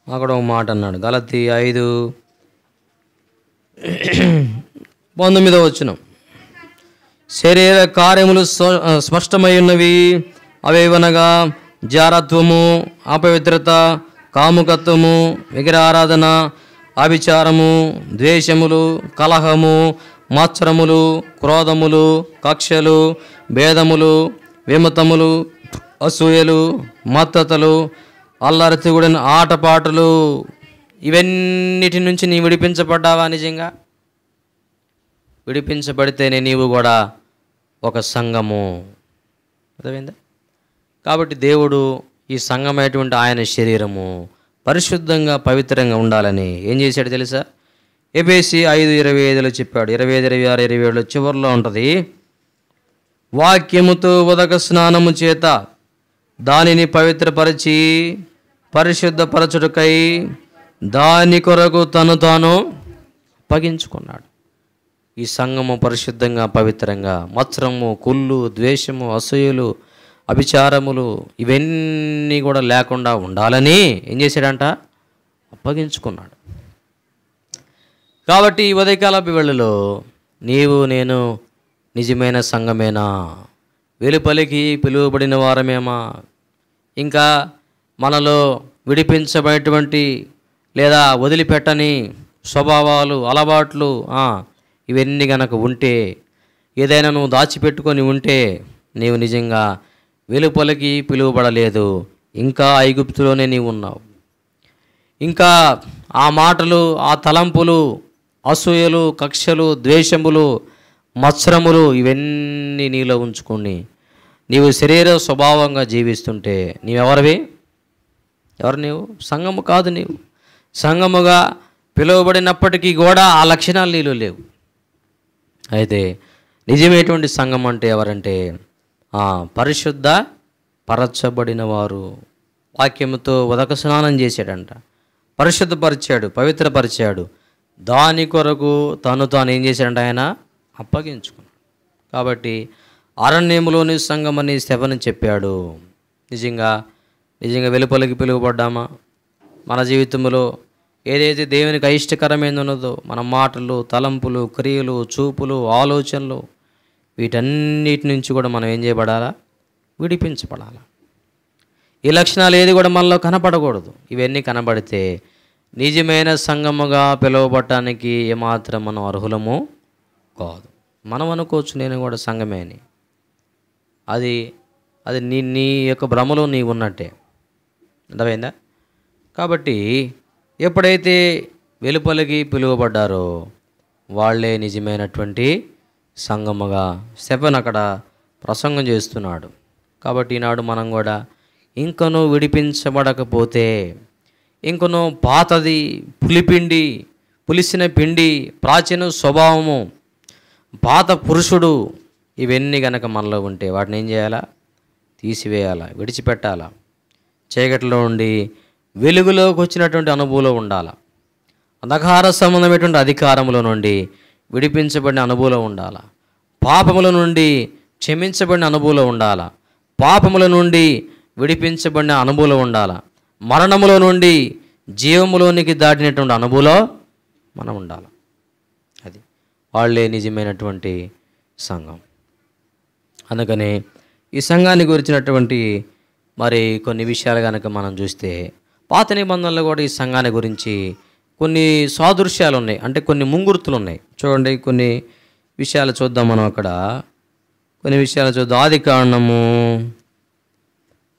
అక్కడ ఒక మాట అన్నాడు. గలతీ 5:19 వచనం. శరీర కార్యములు స్పష్టమై ఉన్నవి, అవేవనగా జారత్వము, అపవిత్రత, కాముకత్వము, విగ్రహారాధన, అభిచారము, ద్వేషములు, కలహము, మత్సరములు, క్రోధములు, కక్షలు, భేదములు, విమతములు, అసూయలు, మత్తతలు, అల్లరితగుడిన ఆటపాటలు. ఇవన్నిటి నుంచి నీ విడిపించబడ్డావా? నిజంగా విడిపించబడితేనే నీవు కూడా ఒక సంఘము. అర్థమైందా? కాబట్టి దేవుడు ఈ సంఘమైనటువంటి ఆయన శరీరము పరిశుద్ధంగా, పవిత్రంగా ఉండాలని ఏం చేశాడు తెలుసా? ఎఫెసీ 5:25 చెప్పాడు. 25, 26, 27 చివరిలో ఉంటుంది. వాక్యముతో ఉదక స్నానము చేత దానిని పవిత్రపరిచి పరిశుద్ధపరచుటకై దాని కొరకు తను తాను అప్పగించుకున్నాడు. ఈ సంఘము పరిశుద్ధంగా, పవిత్రంగా, మత్సరము, కుళ్ళు, ద్వేషము, అసూయలు, అభిచారములు ఇవన్నీ కూడా లేకుండా ఉండాలని ఏం చేశాడంట? అప్పగించుకున్నాడు. కాబట్టి ఈ ఉదయకాలపు వేళలో నీవు నేను నిజమైన సంఘమేనా? వెలుపలికి పిలువబడిన వారమేమా? ఇంకా మనలో విడిపించబడేటువంటి లేదా వదిలిపెట్టని స్వభావాలు, అలవాట్లు ఇవన్నీ గనక ఉంటే, ఏదైనా నువ్వు దాచిపెట్టుకొని ఉంటే, నీవు నిజంగా వెలుపలికి పిలువబడలేదు, ఇంకా ఐగుప్తులోనే నీవు ఉన్నావు. ఇంకా ఆ మాటలు, ఆ తలంపులు, అసూయలు, కక్షలు, ద్వేషములు, మత్సరములు ఇవన్నీ నీలో ఉంచుకొని నీవు శరీర స్వభావంగా జీవిస్తుంటే నీవెవరివి? ఎవరు నీవు? సంఘము కాదు. నీవు సంఘముగా పిలువబడినప్పటికీ కూడా ఆ లక్షణాలు నీలో లేవు. అయితే నిజమైనటువంటి సంఘం అంటే ఎవరంటే పరిశుద్ధ పరచబడిన వారు. వాక్యముతో ఉదక స్నానం చేశాడంట, పరిశుద్ధపరిచాడు, పవిత్రపరిచాడు. దాని కొరకు తాను ఏం చేశాడంట? ఆయన అప్పగించుకున్నాడు. కాబట్టి అరణ్యములోని సంఘం అని స్తెఫను చెప్పాడు. నిజంగా వెలుపలికి పిలువబడ్డామా? మన జీవితంలో ఏదైతే దేవునికి అయిష్టకరమైనదో మన మాటలు, తలంపులు, క్రియలు, చూపులు, ఆలోచనలు వీటన్నిటి నుంచి కూడా మనం ఏం చేయబడాలా? విడిపించబడాలా. ఈ లక్షణాలు ఏది కూడా మనలో కనపడకూడదు. ఇవన్నీ కనబడితే నిజమైన సంఘముగా పిలువబడటానికి ఏమాత్రం మనం అర్హులము కాదు. మనం అనుకోవచ్చు నేను కూడా సంఘమే అని. అది నీ యొక్క భ్రమలో నీవు ఉన్నట్టే. అర్థమైందా? కాబట్టి ఎప్పుడైతే వెలుపలికి పిలువబడ్డారో వాళ్ళే నిజమైనటువంటి సంఘముగా స్టెఫెను అక్కడ ప్రసంగం చేస్తున్నాడు. కాబట్టి ఈనాడు మనం కూడా ఇంకనూ విడిపించబడకపోతే, ఇంకనూ పాతది, పులిసిన పిండి, ప్రాచీన స్వభావము, పాత పురుషుడు ఇవన్నీ కనుక మనలో ఉంటే వాటిని ఏం చేయాలా? తీసివేయాలా, విడిచిపెట్టాలా. చీకటిలో ఉండి వెలుగులోకి వచ్చినటువంటి అనుభవంలో ఉండాలా. అంధకార సంబంధమైనటువంటి అధికారముల నుండి విడిపించబడిన అనుభవం ఉండాలా. పాపముల నుండి క్షమించబడిన అనుభవం ఉండాలా. పాపముల నుండి విడిపించబడిన అనుభవం ఉండాలా. మరణములో నుండి జీవములోనికి దాటినటువంటి అనుభవం మనం ఉండాలి. అది వాళ్ళే నిజమైనటువంటి సంఘం. అందుకని ఈ సంఘాన్ని గురించినటువంటి మరి కొన్ని విషయాలు కనుక మనం చూస్తే పాత నిబంధనలు కూడా ఈ సంఘాన్ని గురించి కొన్ని సాదృశ్యాలు ఉన్నాయి, అంటే కొన్ని ముంగుర్తులు ఉన్నాయి. చూడండి, కొన్ని విషయాలు చూద్దాం. మనం అక్కడ కొన్ని విషయాలు చూద్దాం.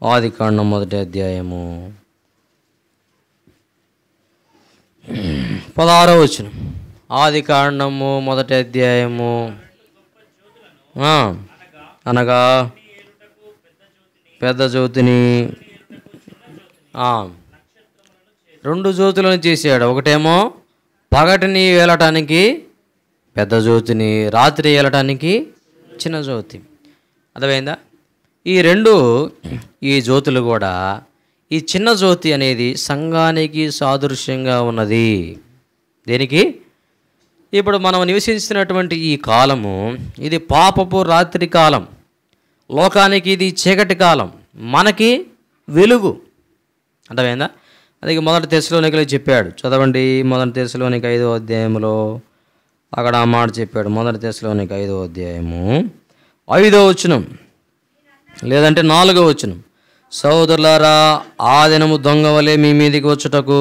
ఆదికాండం 1వ అధ్యాయము 16వ వచనం. ఆదికాండము 1వ అధ్యాయము అనగా పెద్ద జ్యోతిని 2 జ్యోతులను చేశాడు. ఒకటేమో పగటిని వేలటానికి పెద్ద జ్యోతిని, రాత్రి వేలటానికి చిన్న జ్యోతి. అర్థమైందా? ఈ జ్యోతులు కూడా, ఈ చిన్న జ్యోతి అనేది సంఘానికి సాదృశ్యంగా ఉన్నది. దేనికి? ఇప్పుడు మనం నివసిస్తున్నటువంటి ఈ కాలము ఇది పాపపు రాత్రి కాలం, లోకానికి ఇది చీకటి కాలం, మనకి వెలుగు. అర్థమైందా? అందుకే 1 తెస్సలోనికలో చెప్పాడు. చదవండి, 1 తెస్సలోనిక 5వ అధ్యాయంలో అక్కడ ఆ మాట చెప్పాడు. 1 తెస్సలోనిక 5వ అధ్యాయము 5వ వచనం లేదంటే 4వ వచనం. సహోదరులారా, ఆ దినము దొంగ వలె మీ మీదికి వచ్చుటకు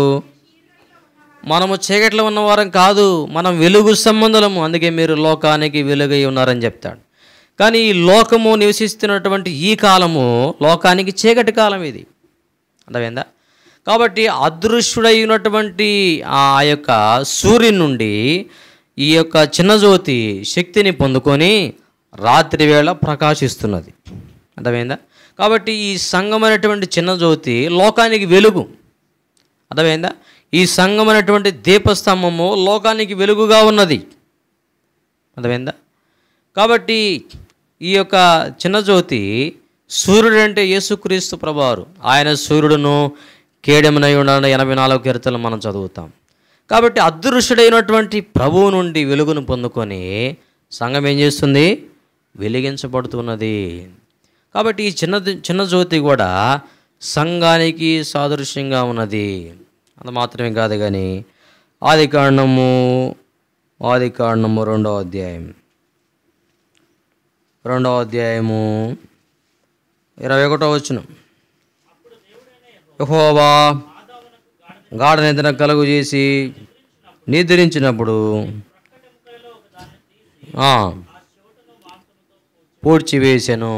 మనము చీకట్లో ఉన్నవారం కాదు, మనం వెలుగు సంబంధులము, అందుకే మీరు లోకానికి వెలుగై ఉన్నారని చెప్తాడు. కానీ ఈ లోకము నివసిస్తున్నటువంటి ఈ కాలము లోకానికి చీకటి కాలం ఇది. అర్థమైందా? కాబట్టి అదృశ్యుడై ఉన్నటువంటి ఆ యొక్క సూర్యుని నుండి ఈ యొక్క చిన్న జ్యోతి శక్తిని పొందుకొని రాత్రి వేళ ప్రకాశిస్తున్నది. అర్థమైందా? కాబట్టి ఈ సంఘమైనటువంటి చిన్న జ్యోతి లోకానికి వెలుగు. అర్థమైందా? ఈ సంఘమైనటువంటి దీపస్తంభము లోకానికి వెలుగుగా ఉన్నది. అర్థమైందా? కాబట్టి ఈ యొక్క చిన్న జ్యోతి సూర్యుడు అంటే యేసుక్రీస్తు ప్రభువారు. ఆయన సూర్యుడును కేడెమునై ఉన్న 84 కీర్తనలు మనం చదువుతాం. కాబట్టి అదృశ్యుడైనటువంటి ప్రభువు నుండి వెలుగును పొందుకొని సంఘం ఏం చేస్తుంది? వెలిగించబడుతున్నది. కాబట్టి ఈ చిన్న జ్యోతి కూడా సంఘానికి సాదృశ్యంగా ఉన్నది. అంత మాత్రమే కాదు కానీ ఆదికాండము 2వ అధ్యాయము 21వ వచనం. యెహోవా గాఢ నిద్ర కలుగు చేసి నిద్రించినప్పుడు పూడ్చివేసెను.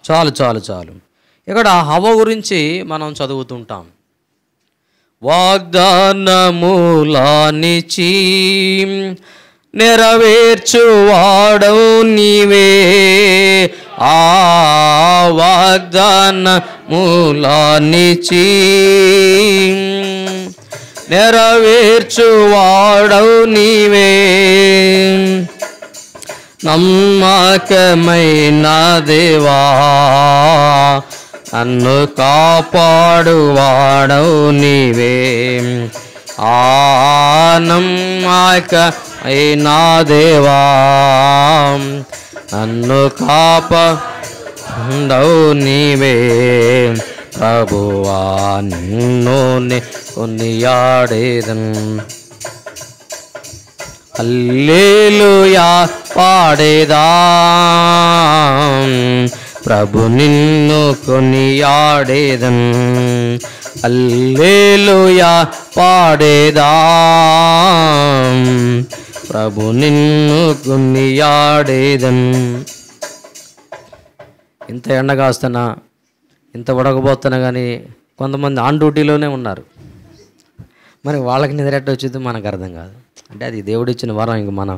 చాలు. ఇక్కడ హవ్వ గురించి మనం చదువుతుంటాం. వాగ్దానములానిచి నెరవేర్చువాడవు నీవే, ఆ వాగ్దానములానిచి నెరవేర్చువాడవు నీవే, నమ్మకమైన దేవా నన్ను కాపాడువాడవు నీవే, నమ్మకమైన దేవా నన్ను కాపాడవు నీవే, ప్రభువా నిన్ను కొనియాడేదన్. హల్లెలూయా పాడేదా, ప్రభు నిన్ను కొనియాడేదన్. హల్లెలూయా పాడేదా, ప్రభు నిన్ను కొనియాడేదన్. ఇంత ఎండ కాస్తున్నా, ఇంత ఉడకపోతున్నా కానీ కొంతమంది ఆన్ డ్యూటీలోనే ఉన్నారు. మరి వాళ్ళకి నిద్రెట్ట వచ్చిందో మనకు అర్థం కాదు. అంటే అది దేవుడిచ్చిన వరం, ఇంక మనం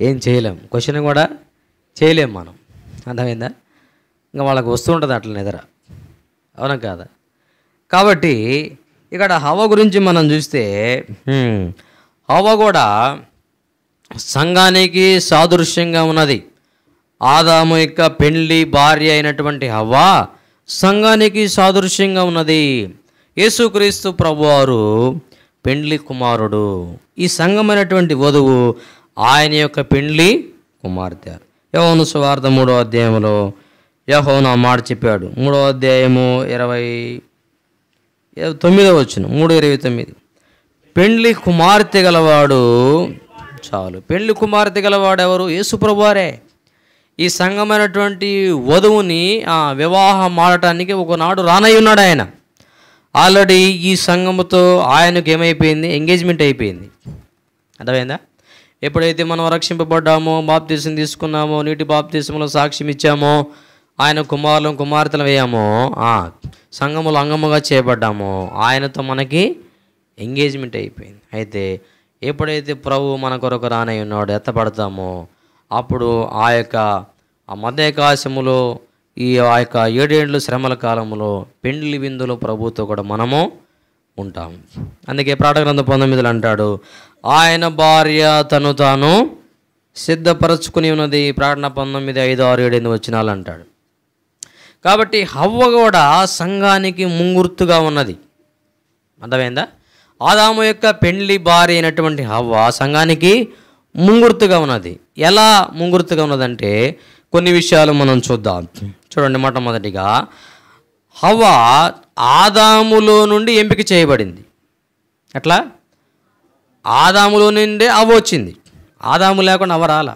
ఏం చేయలేం, క్వశ్చన్ కూడా చేయలేం మనం. అర్థమైందా? ఇంకా వాళ్ళకి వస్తూ ఉంటుంది అట్లా నిద్ర, అవునా కాదా? కాబట్టి ఇక్కడ హవ్వ గురించి మనం చూస్తే హవ్వ కూడా సంఘానికి సాదృశ్యంగా ఉన్నది. ఆదాము యొక్క పెండ్లి భార్య అయినటువంటి హవ్వ సంఘానికి సాదృశ్యంగా ఉన్నది. యేసుక్రీస్తు ప్రభువారు పెండ్లి కుమారుడు. ఈ సంఘమైనటువంటి వధువు ఆయన యొక్క పెండ్లి కుమార్తె. యోహాను సువార్త 3వ అధ్యాయంలో యోహాను ఆ మాట చెప్పాడు. 3వ అధ్యాయము 29వ వచనం, 3:29. పెండ్లి కుమార్తె గలవాడు చాలు. పెండ్లి కుమార్తె గలవాడు ఎవరు? యేసుప్రభువారే. ఈ సంఘమైనటువంటి వధువుని వివాహం ఆడటానికి ఒకనాడు రానై ఉన్నాడు ఆయన. ఆల్రెడీ ఈ సంఘముతో ఆయనకు ఏమైపోయింది? ఎంగేజ్మెంట్ అయిపోయింది. అర్థమైందా? ఎప్పుడైతే మనం రక్షింపబడ్డామో, బాప్తీసం తీసుకున్నామో, నీటి బాప్తీసంలో సాక్ష్యం ఇచ్చామో, ఆయన కుమారులను కుమార్తెలు వేయామో, సంఘములో అంగముగా చేయబడ్డామో, ఆయనతో మనకి ఎంగేజ్మెంట్ అయిపోయింది. అయితే ఎప్పుడైతే ప్రభు మన కొరకు రానై ఉన్నాడు, ఎత్తపడతామో, అప్పుడు ఆ మధ్యాకాశములో ఆ యొక్క 7 ఏళ్ళు శ్రమల కాలంలో పెండ్లి విందులో ప్రభుతో కూడా మనము ఉంటాం. అందుకే ప్రకటన గ్రంథం 19 అంటాడు, ఆయన భార్య తను తాను సిద్ధపరచుకుని ఉన్నది. ప్రకటన 19, 5, 6, 7, 8 వచనాలు అంటాడు. కాబట్టి హవ్వ కూడా సంఘానికి ముంగుర్తుగా ఉన్నది. అర్థమైందా? ఆదాము యొక్క పెండ్లి భార్య అయినటువంటి హవ్వ సంఘానికి ముంగుర్తుగా ఉన్నది. ఎలా ముంగుర్తుగా ఉన్నదంటే కొన్ని విషయాలు మనం చూద్దాం. చూడండి, మొట్టమొదటిగా హవ్వ ఆదాములో నుండి ఎంపిక చేయబడింది. ఎట్లా? ఆదాములో నుండే హవ్వ వచ్చింది, ఆదాము లేకుండా హవ్వ రాల.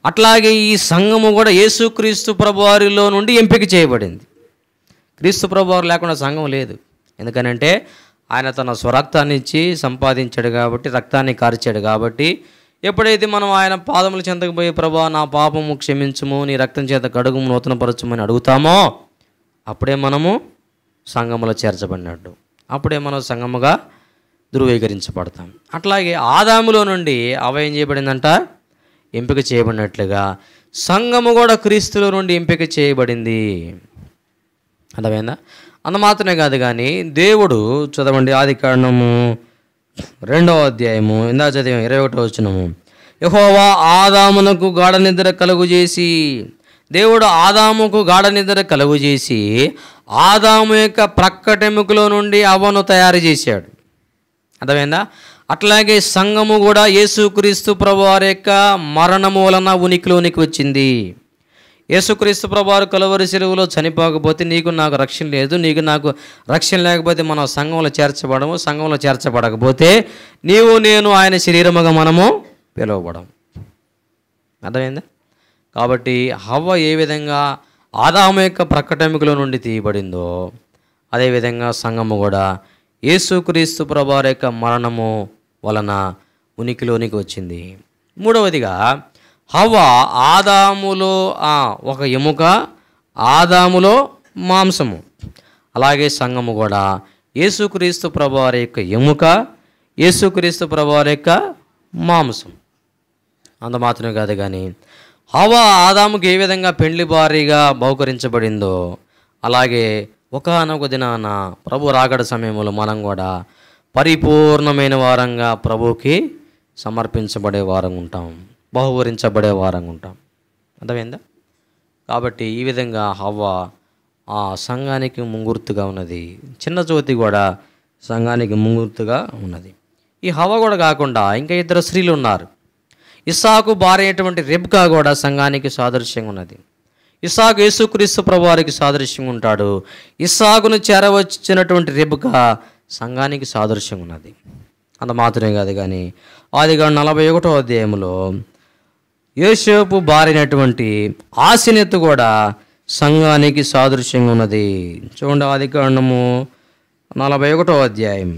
అట్లాగే ఈ సంఘము కూడా యేసుక్రీస్తు ప్రభువారిలో నుండి ఎంపిక చేయబడింది. క్రీస్తు ప్రభువారు లేకుండా సంఘం లేదు. ఎందుకనంటే ఆయన తన స్వరక్తాన్ని ఇచ్చి సంపాదించాడు కాబట్టి, రక్తాన్ని కార్చాడు కాబట్టి, ఎప్పుడైతే మనం ఆయన పాదముల చెంతకు పోయి ప్రభువా నా పాపము క్షమించుము, నీ రక్తం చేత కడుగుము, నూతనపరచుమని అడుగుతామో అప్పుడే మనము సంఘములో చేర్చబడినట్టు, అప్పుడే మనం సంఘముగా ధృవీకరించబడతాం. అట్లాగే ఆదాములో నుండి హవ్వ ఏం చేయబడిందంట? ఎంపిక చేయబడినట్లుగా సంఘము కూడా క్రీస్తులో నుండి ఎంపిక చేయబడింది. అర్థమైందా? అంత మాత్రమే కాదు కానీ దేవుడు, చదవండి ఆదికాండము 2వ అధ్యాయము, ఇందా చదివాం 21వ వచనము. యెహోవా ఆదామునకు గాఢ నిద్ర కలుగుచేసి, దేవుడు ఆదాముకు గాఢ నిద్ర కలుగుచేసి ఆదాము యొక్క ప్రక్కటెముకలో నుండి హవ్వను తయారు చేశాడు. అర్థమైందా? అట్లాగే సంఘము కూడా యేసుక్రీస్తు ప్రభువారి యొక్క మరణము వలన ఉనికిలోనికి వచ్చింది. యేసుక్రీస్తు ప్రభువారు కలువరి శిలువలో చనిపోకపోతే నీకు నాకు రక్షణ లేదు, నీకు నాకు రక్షణ లేకపోతే మనం సంఘంలో చేర్చబడము, సంఘంలో చేర్చబడకపోతే నీవు నేను ఆయన శరీరముగా మనము పిలువబడము. అర్థమైందా? కాబట్టి హవ్వ ఏ విధంగా ఆదాము యొక్క ప్రక్కటెముకలో నుండి తీయబడిందో అదేవిధంగా సంఘము కూడా యేసుక్రీస్తు ప్రభువారి యొక్క మరణము వలన ఉనికిలోనికి వచ్చింది. మూడవదిగా హవ్వ ఆదాములో ఒక ఎముక, ఆదాములో మాంసము. అలాగే సంఘము కూడా యేసుక్రీస్తు ప్రభువారి యొక్క ఎముక, యేసుక్రీస్తు ప్రభువారి యొక్క మాంసం. అంత మాత్రమే కాదు కానీ హవ్వ ఆదాముకి ఏ విధంగా పెండ్లి భార్యగా బహుకరించబడిందో అలాగే ఒకానొక దినాన ప్రభు రాకడ సమయంలో మనం కూడా పరిపూర్ణమైన వారంగా ప్రభువుకి సమర్పించబడే వారంగా ఉంటాం, బహుకరించబడే వారంగా ఉంటాం. అర్థమైందా? కాబట్టి ఈ విధంగా హవ్వ సంఘానికి ముంగుర్తుగా ఉన్నది. చిన్న జ్యోతి కూడా సంఘానికి ముంగుర్తుగా ఉన్నది. ఈ హవ్వ కూడా కాకుండా ఇంకా 2 స్త్రీలు ఉన్నారు. ఇస్సాకు భార్య అయినటువంటి రెబ్కా కూడా సంఘానికి సాదృశ్యంగా ఉన్నది. ఇస్సాకు యేసుక్రీస్తు ప్రభువారికి సాదృశ్యంగా ఉంటాడు. ఇస్సాకును చేరవచ్చినటువంటి రెబ్కా సంఘానికి సాదృశ్యంగా ఉన్నది. అంత మాత్రమే కాదు కానీ ఆదికాండం 41వ అధ్యాయంలో యోసేపు భార్య అయినటువంటి ఆసెనతు కూడా సంఘానికి సాదృశ్యంగా ఉన్నది. చూడండి, ఆదికాండము 41వ అధ్యాయం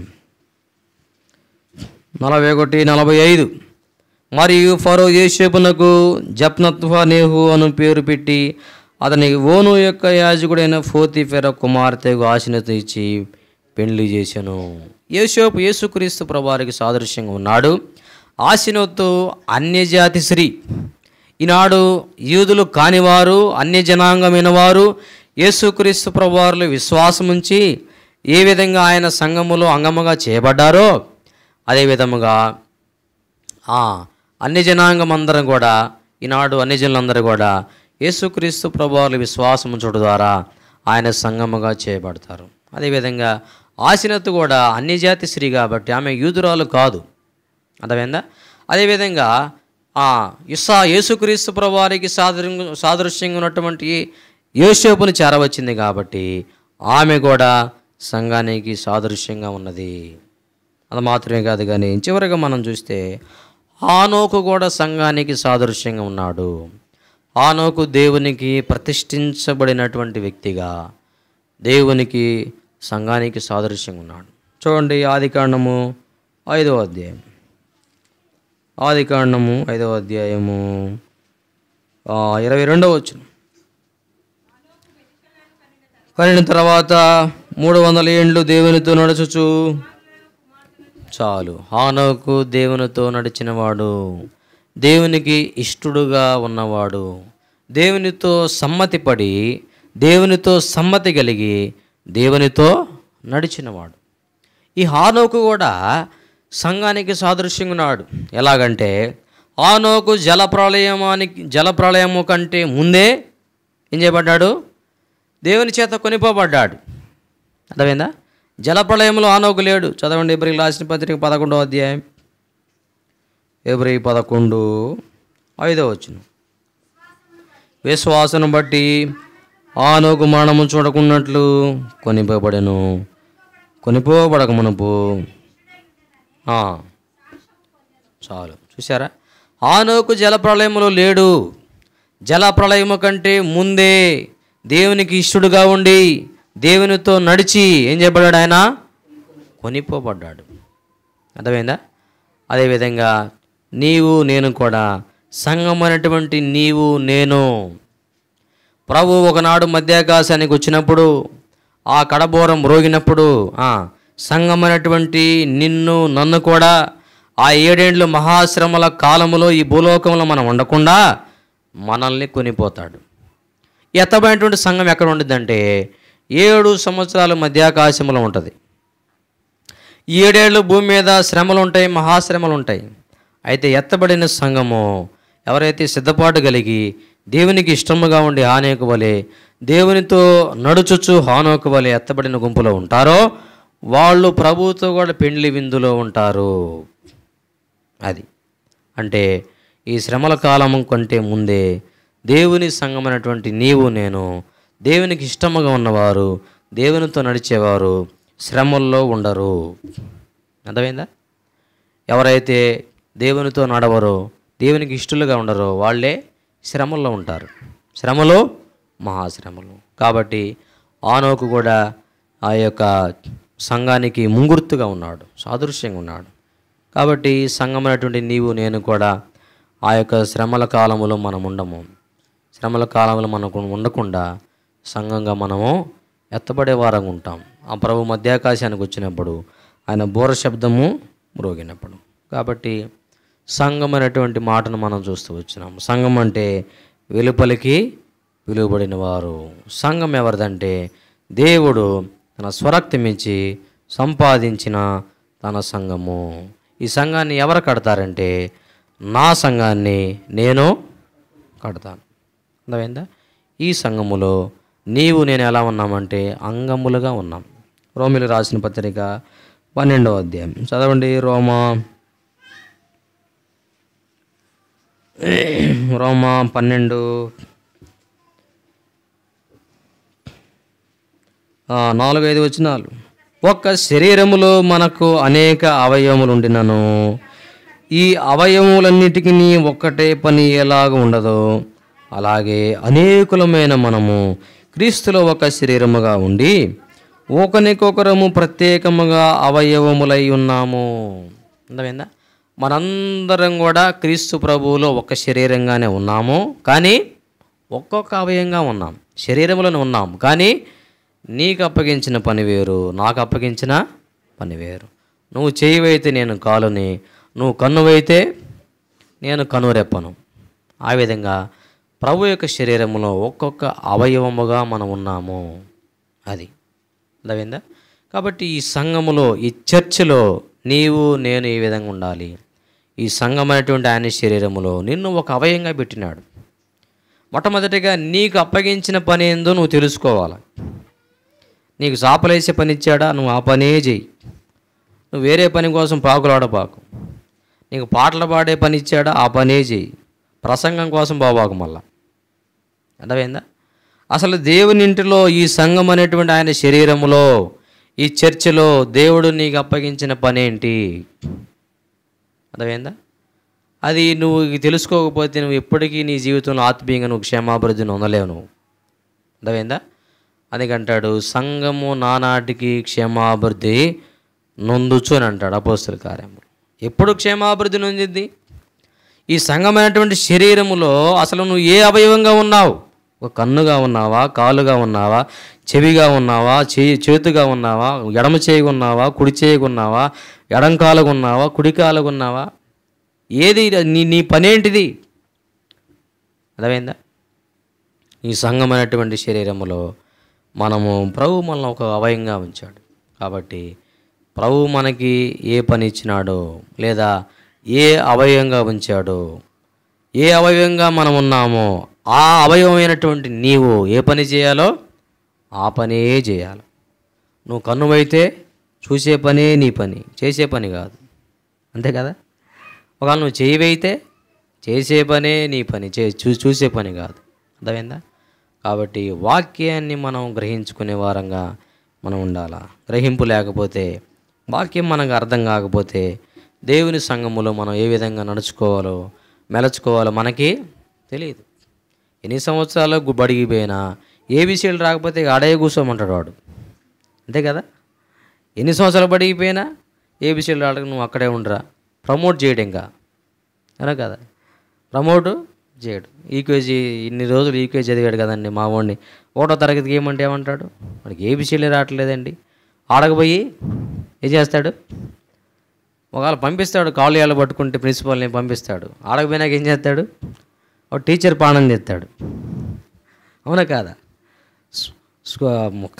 41, 45. మరియు ఫరో యోసేపునకు జప్నత్వనేహు అను పేరు పెట్టి అతనికి ఓను యొక్క యాజకుడైన పోతీఫెర కుమార్తెకు ఆసెనతు ఇచ్చి పెండ్లి చేశాను. యోసేపు యేసుక్రీస్తు ప్రభువారికి సాదృశ్యంగా ఉన్నాడు. ఆసెనతు అన్యజాతి స్త్రీ. ఈనాడు యూదులు కానివారు, అన్యజనాంగమైన వారు యేసుక్రీస్తు ప్రభువారిలో విశ్వాసం ఉంచి ఏ విధంగా ఆయన సంఘములో అంగముగా చేయబడ్డారో అదే విధముగా అన్ని జనాంగం అందరం కూడా ఈనాడు అన్ని జనులందరూ కూడా యేసుక్రీస్తు ప్రభువారి విశ్వాసం ఉంచడం ద్వారా ఆయన సంఘముగా చేయబడతారు. అదేవిధంగా ఆసినత్తు కూడా అన్యజాతి స్త్రీ కాబట్టి ఆమె యూదురాలు కాదు. అర్థమైందా? అదేవిధంగా యేసుక్రీస్తు ప్రభువారికి సాదృశ్యంగా ఉన్నటువంటి యోసేపుని చేరవచ్చింది కాబట్టి ఆమె కూడా సంఘానికి సాదృశ్యంగా ఉన్నది. అది మాత్రమే కాదు, కానీ చివరిగా మనం చూస్తే హానోకు కూడా సంఘానికి సాదృశ్యంగా ఉన్నాడు. హానోకు దేవునికి ప్రతిష్ఠించబడినటువంటి వ్యక్తిగా దేవునికి సంఘానికి సాదృశ్యంగా ఉన్నాడు. చూడండి, ఆదికాండము 5వ అధ్యాయం. ఆదికాండము 5వ అధ్యాయము 22వ వచనం. కనిన తర్వాత 300 ఏండ్లు దేవునితో నడుచుచు, చాలు, హానోకు దేవునితో నడిచినవాడు, దేవునికి ఇష్టడుగా ఉన్నవాడు, దేవునితో సమ్మతిపడి దేవునితో సమ్మతి కలిగి దేవునితో నడిచినవాడు. ఈ హానోకు కూడా సంఘానికి సాదృశ్యంగా ఉన్నాడు. ఎలాగంటే హానోకు జలప్రళయము కంటే ముందే ఏం చేయబడ్డాడు? దేవుని చేత కొనిపోబడ్డాడు. అర్థమైందా? జలప్రళయంలో హానోకు లేడు. చదవండి, ఎబ్రీయులకు రాసిన పత్రిక 11వ అధ్యాయం, ఎబ్రీ 11:5 వచనం. విశ్వాసను బట్టి హానోకు మరణము చూడకున్నట్లు కొనిపోబడెను. కొనిపోబడక మునుపు చాలు. చూసారా? హానోకు జలప్రళయములో లేడు. జలప్రళయము కంటే ముందే దేవునికి ఇష్టడుగా ఉండి దేవునితో నడిచి ఏం చేయబడ్డాడు? ఆయన కొనిపోబడ్డాడు. అర్థమైందా? అదేవిధంగా నీవు నేను కూడా సంఘం అనేటువంటి నీవు నేను, ప్రభు ఒకనాడు మధ్యాకాశానికి వచ్చినప్పుడు ఆ కడబోరం మ్రోగినప్పుడు సంఘం అనేటువంటి నిన్ను నన్ను కూడా ఆ 7 ఏండ్లు మహాశ్రమల కాలములో ఈ భూలోకంలో మనం ఉండకుండా మనల్ని కొనిపోతాడు. ఎత్తబడినటువంటి సంఘం ఎక్కడ ఉంటుందంటే 7 సంవత్సరాలు మధ్యాకాశంలో ఉంటుంది. 7 ఏళ్ళు భూమి మీద శ్రమలు ఉంటాయి, మహాశ్రమలు ఉంటాయి. అయితే ఎత్తబడిన సంఘము ఎవరైతే సిద్ధపాటు కలిగి దేవునికి ఇష్టముగా ఉండి హానోకు వలె దేవునితో నడుచుచు హానోకు వలె ఎత్తబడిన గుంపులో ఉంటారో వాళ్ళు ప్రభువుతో కూడా పెండ్లి విందులో ఉంటారు. అది అంటే ఈ శ్రమల కాలం కంటే ముందే దేవుని సంఘమైనటువంటి నీవు నేను, దేవునికి ఇష్టముగా ఉన్నవారు, దేవునితో నడిచేవారు శ్రమల్లో ఉండరు. అర్థమైందా? ఎవరైతే దేవునితో నడవరో, దేవునికి ఇష్టలుగా ఉండరో వాళ్ళే శ్రమల్లో ఉంటారు. శ్రమలు, మహాశ్రమలు. కాబట్టి హానోకు కూడా ఆ యొక్క సంఘానికి ముంగుర్తుగా ఉన్నాడు, సాదృశ్యంగా ఉన్నాడు. కాబట్టి సంఘమైనటువంటి నీవు నేను కూడా ఆ యొక్క శ్రమల కాలములో మనం ఉండము. శ్రమల కాలంలో మనకు ఉండకుండా సంఘంగా మనము ఎత్తబడే వారంగా ఉంటాం. ఆ ప్రభు మధ్యాకాశానికి వచ్చినప్పుడు ఆయన బోర శబ్దము మ్రోగినప్పుడు. కాబట్టి సంఘం అనేటువంటి మాటను మనం చూస్తూ వచ్చినాం. సంఘం అంటే వెలుపలికి పిలువబడిన వారు. సంఘం ఎవరిదంటే దేవుడు తన స్వరక్తమిచ్చి సంపాదించిన తన సంఘము. ఈ సంఘాన్ని ఎవరు కడతారంటే నా సంఘాన్ని నేను కడతాను. అర్థమైందా? ఈ సంఘములో నీవు నేను ఎలా ఉన్నామంటే అంగములుగా ఉన్నాం. రోమీయులకు రాసిన పత్రిక 12వ అధ్యాయం చదవండి. రోమా 12 4-5 వచనాలు. ఒక్క శరీరములో మనకు అనేక అవయవములు ఉండినను ఈ అవయవములన్నిటికీ ఒక్కటే పని ఎలాగ ఉండదో అలాగే అనేకులమైన మనము క్రీస్తులో ఒక శరీరముగా ఉండి ఒకరికొకరము ప్రత్యేకముగా అవయవములై ఉన్నాము. అర్థమైందా? మనందరం కూడా క్రీస్తు ప్రభువులో ఒక శరీరంగానే ఉన్నాము, కానీ ఒక్కొక్క అవయంగా ఉన్నాం. శరీరంలోనే ఉన్నాం, కానీ నీకు అప్పగించిన పని వేరు, నాకు అప్పగించిన పని వేరు. నువ్వు చెయ్యివైతే నేను కాలుని, నువ్వు కన్నువైతే నేను కనురెప్పను. ఆ విధంగా ప్రభు యొక్క శరీరంలో ఒక్కొక్క అవయవముగా మనం ఉన్నాము. అది అర్థమైందా? కాబట్టి ఈ సంఘములో, ఈ చర్చిలో నీవు నేను ఈ విధంగా ఉండాలి. ఈ సంఘం అనేటువంటి ఆయన శరీరములో నిన్ను ఒక అవయంగా పెట్టినాడు. మొట్టమొదటిగా నీకు అప్పగించిన పని ఏందో నువ్వు తెలుసుకోవాలి. నీకు చాపలేసే పని ఇచ్చాడా, నువ్వు ఆ పనే చెయ్యి. నువ్వు వేరే పని కోసం పాకులాడబాకు. నీకు పాటలు పాడే పని ఇచ్చాడా, ఆ పనే చెయ్యి. ప్రసంగం కోసం బాబాకు మళ్ళా. అర్థమైందా? అసలు దేవుని ఇంటిలో ఈ సంఘం అనేటువంటి ఆయన శరీరములో, ఈ చర్చిలో దేవుడు నీకు అప్పగించిన పని ఏంటి? అర్థమైందా? అది నువ్వు తెలుసుకోకపోతే నువ్వు ఎప్పటికీ నీ జీవితంలో ఆత్మీయంగా నువ్వు క్షేమాభివృద్ధిని పొందలేవు నువ్వు. అర్థమైందా? అందుకంటాడు సంఘము నానాటికి క్షేమాభివృద్ధి నొందుచు అని అంటాడు అపోస్తల కార్యములు. ఎప్పుడు క్షేమాభివృద్ధి నొందింది? ఈ సంఘమైనటువంటి శరీరములో అసలు నువ్వు ఏ అవయవంగా ఉన్నావు? ఒక కన్నుగా ఉన్నావా, కాలుగా ఉన్నావా, చెవిగా ఉన్నావా, చేతుగా ఉన్నావా, ఎడమ చేయిగా ఉన్నావా, కుడి చేయిగా ఉన్నావా, ఎడం కాలుగా ఉన్నావా, కుడి కాలుగా ఉన్నావా? ఏది నీ పనేంటిది? అర్థమైందా? ఈ సంఘమైనటువంటి శరీరములో మనము ప్రభువు మనల్ని ఒక అవయంగా ఉంచాడు. కాబట్టి ప్రభువు మనకి ఏ పని ఇచ్చినాడో, లేదా ఏ అవయవంగా ఉంచాడో, ఏ అవయవంగా మనం ఉన్నామో ఆ అవయవమైనటువంటి నీవు ఏ పని చేయాలో ఆ పనే చేయాలి. నువ్వు కన్నువైతే చూసే పనే నీ పని, చేసే పని కాదు. అంతే కదా? ఒకవేళ నువ్వు చేయవైతే చేసే పనే నీ పని, చూసే పని కాదు. అర్థమైందా? కాబట్టి వాక్యాన్ని మనం గ్రహించుకునే వారంగా మనం ఉండాలా. గ్రహింపు లేకపోతే, వాక్యం మనకు అర్థం కాకపోతే దేవుని సంఘములో మనం ఏ విధంగా నడుచుకోవాలో మెలచుకోవాలో మనకి తెలియదు. ఎన్ని సంవత్సరాలు బడికి పోయినా ఏ విషయాలు రాకపోతే ఆడే కూర్చోమంటాడు వాడు. అంతే కదా? ఎన్ని సంవత్సరాలు బడికి పోయినా ఏ విషయాలు రాక నువ్వు అక్కడే ఉండరా, ప్రమోట్ చేయడం ఇంకా అలా కదా, ప్రమోట్ చేయడు. ఈకేజీ ఇన్ని రోజులు ఈకేజీ చదివాడు కదండి మా వాడిని, 1వ తరగతికి ఏమంటాడు, వాడికి ఏ విషయాలే రావట్లేదండి. ఆడకపోయి ఏం చేస్తాడు? ఒకవేళ పంపిస్తాడు, కాళ్ళు ఏళ్ళు పట్టుకుంటే ప్రిన్సిపాల్ని పంపిస్తాడు. ఆడకపోయినాక ఏం చేస్తాడు? ఒక టీచర్ పానం చేస్తాడు. అవునా కాదా?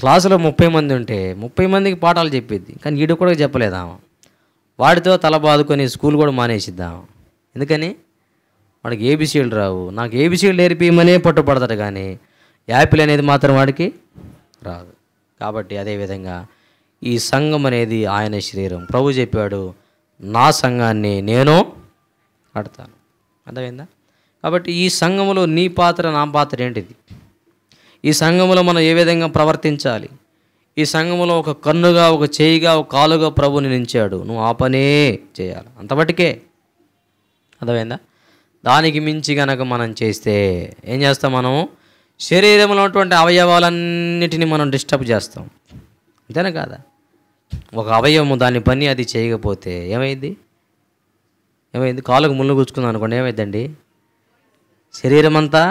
క్లాసులో 30 మంది ఉంటే 30 మందికి పాఠాలు చెప్పిద్ది, కానీ వీడు కూడా చెప్పలేదాము. వాడితో తల బాదుకొని స్కూల్ కూడా మానేసిద్దాము. ఎందుకని? వాడికి ఏబిసిలు రావు. నాకు ఏబిసిలు నేర్పిమనే పట్టుపడతాడు, కానీ యాపిల్ అనేది మాత్రం వాడికి రాదు. కాబట్టి అదేవిధంగా ఈ సంఘం అనేది ఆయన శరీరం. ప్రభు చెప్పాడు, నా సంఘాన్ని నేను కడతాను. అర్థమైందా? కాబట్టి ఈ సంఘములో నీ పాత్ర, నా పాత్ర ఏంటిది? ఈ సంఘములో మనం ఏ విధంగా ప్రవర్తించాలి? ఈ సంఘములో ఒక కన్నుగా, ఒక చేయిగా, ఒక కాలుగా ప్రభుని నిలిచాడు. నువ్వు ఆ పనే చేయాలి, అంతమటుకే. అర్థమైందా? దానికి మించి కనుక మనం చేస్తే ఏం చేస్తాం? మనం శరీరంలో ఉన్నటువంటి అవయవాలన్నిటినీ మనం డిస్టర్బ్ చేస్తాం. అంతేనా కాదా? ఒక అవయవము దాని పని అది చేయకపోతే ఏమైంది? కాలుకు ముళ్ళు గుచ్చుకుందాం అనుకోండి, ఏమైందండి? శరీరం అంతా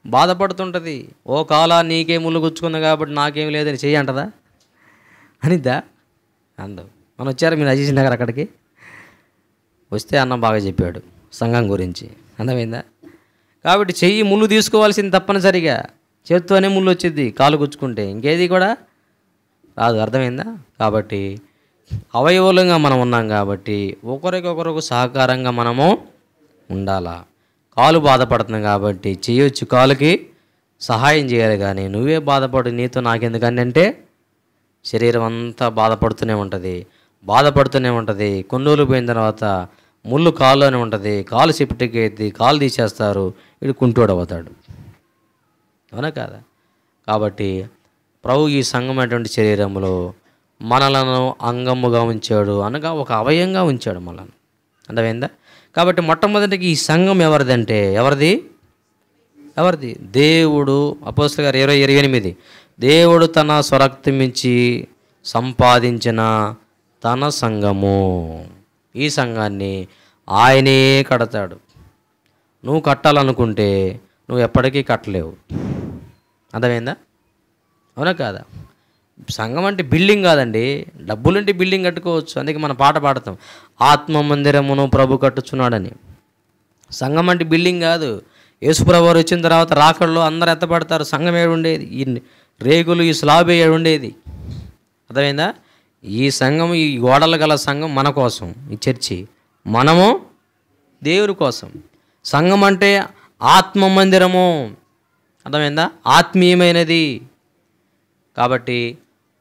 బాధపడుతుంటుంది. ఓ కాలా, నీకే ముళ్ళు గుచ్చుకుంది కాబట్టి నాకేం లేదని చెయ్యి అంటదా? అనిద్దా? అందం. మనం వచ్చారు మీరు అజీజ్ నగర్ అక్కడికి వస్తే అన్న బాగా చెప్పాడు సంఘం గురించి. అర్థమైందా? కాబట్టి చెయ్యి ముళ్ళు తీసుకోవాల్సింది తప్పనిసరిగా. చేత్తోనే ముళ్ళు వచ్చింది కాలు గుచ్చుకుంటే, ఇంకేది కూడా రాదు. అర్థమైందా? కాబట్టి అవయవులంగా మనం ఉన్నాం కాబట్టి ఒకరికొకరికి సహకారంగా మనము ఉండాలా. కాలు బాధపడుతున్నాం కాబట్టి చేయొచ్చు, కాలుకి సహాయం చేయాలి. కానీ నువ్వే బాధపడు, నీతో నాకెందుకని అంటే శరీరం అంతా బాధపడుతూనే ఉంటుంది. కొన్ని రోజులు పోయిన తర్వాత ముళ్ళు కాలులోనే ఉంటుంది, కాలు సిప్టిక్ అయింది, కాలు తీసేస్తారు, ఇటు కుంటోడు అవుతాడు. అవునా కాదా? కాబట్టి ప్రభు ఈ సంఘమైనటువంటి శరీరంలో మనలను అంగముగా ఉంచాడు, అనగా ఒక అవయంగా ఉంచాడు మనల్ని. అర్థమైందా? కాబట్టి మొట్టమొదటికి ఈ సంఘం ఎవరిదంటే ఎవరిది? దేవుడు. అపోస్తలుల గారు 20:28 దేవుడు తన స్వరక్తమిచ్చి సంపాదించిన తన సంఘము. ఈ సంఘాన్ని ఆయనే కడతాడు. నువ్వు కట్టాలనుకుంటే నువ్వు ఎప్పటికీ కట్టలేవు. అర్థమైందా? అవునా కాదా? సంఘం అంటే బిల్డింగ్ కాదండి. డబ్బులుంటే బిల్డింగ్ కట్టుకోవచ్చు. అందుకే మనం పాట పాడతాం, ఆత్మ మందిరమును ప్రభు కట్టుచున్నాడని. సంఘం అంటే బిల్డింగ్ కాదు. యేసుప్రభు వారు వచ్చిన తర్వాత రాకడలో అందరూ ఎత్తపడతారు. సంఘం ఏడు ఉండేది? ఈ రేకులు, ఈ స్లాబ్ ఏడు ఉండేది? అర్థమైందా? ఈ సంఘం, ఈ గోడలు గల సంఘం మన కోసం, ఈ చర్చి మనము దేవుని కోసం. సంఘం అంటే ఆత్మ మందిరము. అర్థమైందా? ఆత్మీయమైనది. కాబట్టి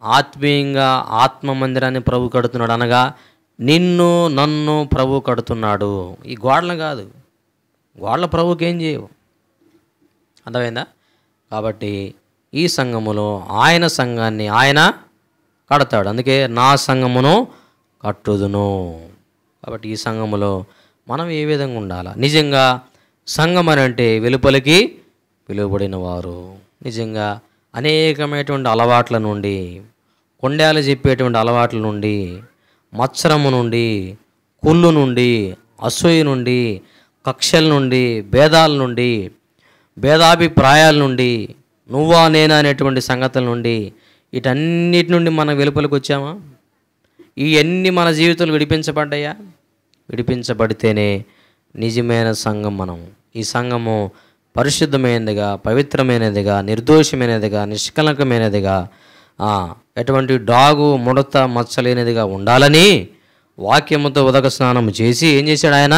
ఆత్మీయంగా ఆత్మ మందిరాన్ని ప్రభు కడుతున్నాడు. అనగా నిన్ను నన్ను ప్రభు కడుతున్నాడు. ఈ గోడలు కాదు, గోడల ప్రభుకి ఏం చేయవు. అర్థమైందా? కాబట్టి ఈ సంఘములో ఆయన సంఘాన్ని ఆయన కడతాడు. అందుకే నా సంఘమును కట్టుదును. కాబట్టి ఈ సంఘములో మనం ఏ విధంగా ఉండాలా? నిజంగా సంఘం అని అంటే వెలుపలికి పిలువబడిన వారు, నిజంగా అనేకమైనటువంటి అలవాట్ల నుండి, కొండేలు చెప్పేటువంటి అలవాట్ల నుండి, మత్సరము నుండి, కుళ్ళు నుండి, అసూయ నుండి, కక్షల నుండి, భేదాల నుండి, భేదాభిప్రాయాల నుండి, నువ్వా నేనా అనేటువంటి సంగతుల నుండి, వీటన్నిటి నుండి మనం వెలుపలికి వచ్చామా? ఇవన్నీ మన జీవితాలు విడిపించబడ్డాయా? విడిపించబడితేనే నిజమైన సంఘం. మనం ఈ సంఘము పరిశుద్ధమైనదిగా, పవిత్రమైనదిగా, నిర్దోషమైనదిగా, నిష్కలంకమైనదిగా, ఎటువంటి డాగు ముడత మచ్చలేనిదిగా ఉండాలని వాక్యముతో ఉదక స్నానం చేసి ఏం చేశాడు? ఆయన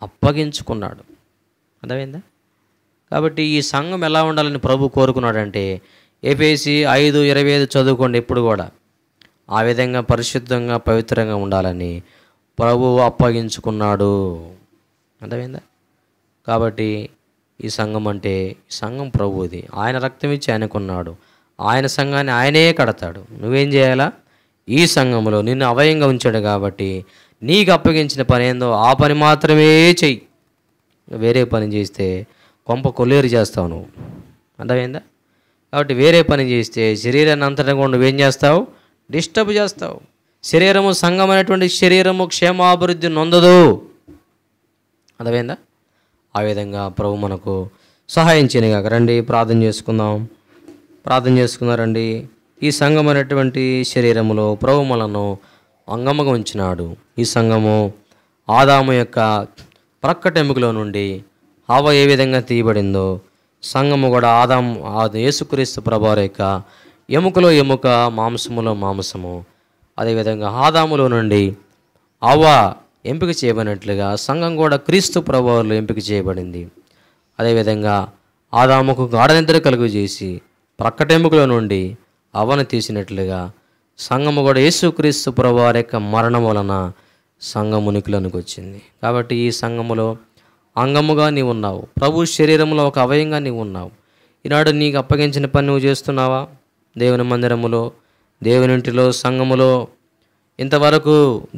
అప్పగించుకున్నాడు. అర్థమైందా? కాబట్టి ఈ సంఘం ఎలా ఉండాలని ప్రభు కోరుకున్నాడంటే ఎఫెసీ 5:25 చదువుకోండి. ఎప్పుడు కూడా ఆ విధంగా పరిశుద్ధంగా పవిత్రంగా ఉండాలని ప్రభువు అప్పగించుకున్నాడు. అర్థమైందా? కాబట్టి ఈ సంఘం అంటే ఈ సంఘం ప్రభువుది. ఆయన రక్తం ఇచ్చి ఆయన కొన్నాడు. ఆయన సంఘాన్ని ఆయనే కడతాడు. నువ్వేం చేయాలా? ఈ సంఘంలో నిన్ను అవయంగా ఉంచాడు కాబట్టి నీకు అప్పగించిన పని ఏందో ఆ పని మాత్రమే చెయ్యి. వేరే పని చేస్తే కొంప కొల్లేరు చేస్తావు నువ్వు. అర్థమైందా? కాబట్టి వేరే పని చేస్తే శరీరాన్ని అంతటా కూడా నువ్వేం చేస్తావు? డిస్టర్బ్ చేస్తావు. శరీరము, సంఘం అనేటువంటి శరీరము క్షేమాభివృద్ధి నొందదు. అర్థమైందా? ఆ విధంగా ప్రభు మనకు సహాయం చేయనిగాక. రండి ప్రార్థన చేసుకుందాం. ప్రార్థన చేసుకున్నారండి. ఈ సంఘం అనేటువంటి శరీరములో ప్రభు మనను అంగముగా ఉంచినాడు. ఈ సంఘము ఆదాము యొక్క ప్రక్కటెముకలో నుండి హవ్వ ఏ విధంగా తీయబడిందో, సంఘము కూడా యేసుక్రీస్తు ప్రభువారి యొక్క ఎముకలో ఎముక, మాంసములో మాంసము, అదేవిధంగా ఆదాములో నుండి హవ్వ ఎంపిక చేయబడినట్లుగా సంఘం కూడా క్రీస్తు ప్రభువారిలో ఎంపిక చేయబడింది. అదేవిధంగా ఆదాముకు గాఢనిద్ర కలుగు చేసి ప్రక్కటెముకలో నుండి హవ్వను తీసినట్లుగా సంఘము కూడా యేసుక్రీస్తు ప్రభువారి యొక్క మరణం వలన సంఘం ఉనికిలోనికి వచ్చింది. కాబట్టి ఈ సంఘములో అంగముగా నీవు ఉన్నావు. ప్రభు శరీరంలో ఒక అవయంగా నీవు ఉన్నావు. ఈనాడు నీకు అప్పగించిన పని నువ్వు చేస్తున్నావా? దేవుని మందిరములో, దేవునింటిలో, సంఘములో ఇంతవరకు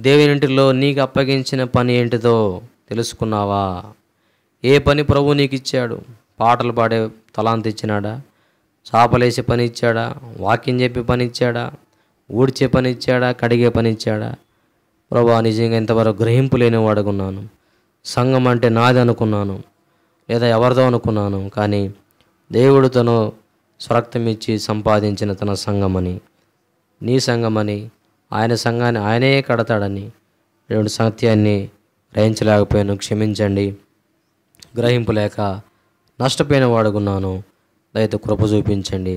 దేవునింటిలో నీకు అప్పగించిన పని ఏంటిదో తెలుసుకున్నావా? ఏ పని ప్రభు నీకు ఇచ్చాడు? పాటలు పాడే తలాంత ఇచ్చినాడా? చాపలేసే పని ఇచ్చాడా? వాక్యం చెప్పే పని ఇచ్చాడా? ఊడ్చే పని ఇచ్చాడా? కడిగే పని ఇచ్చాడా? ప్రభా, నిజంగా ఇంతవరకు గ్రహింపు లేనివాడుకున్నాను. సంఘం అంటే నాది అనుకున్నాను, లేదా ఎవరిదో అనుకున్నాను. కానీ దేవుడు తను స్వరక్తం ఇచ్చి సంపాదించిన తన సంఘమని, నీ సంఘమని, ఆయన సంఘాన్ని ఆయనే కడతాడని రెండు సత్యాన్ని గ్రహించలేకపోయాను. క్షమించండి. గ్రహింపు లేక నష్టపోయిన వాడుకున్నాను. దయతో కృప చూపించండి.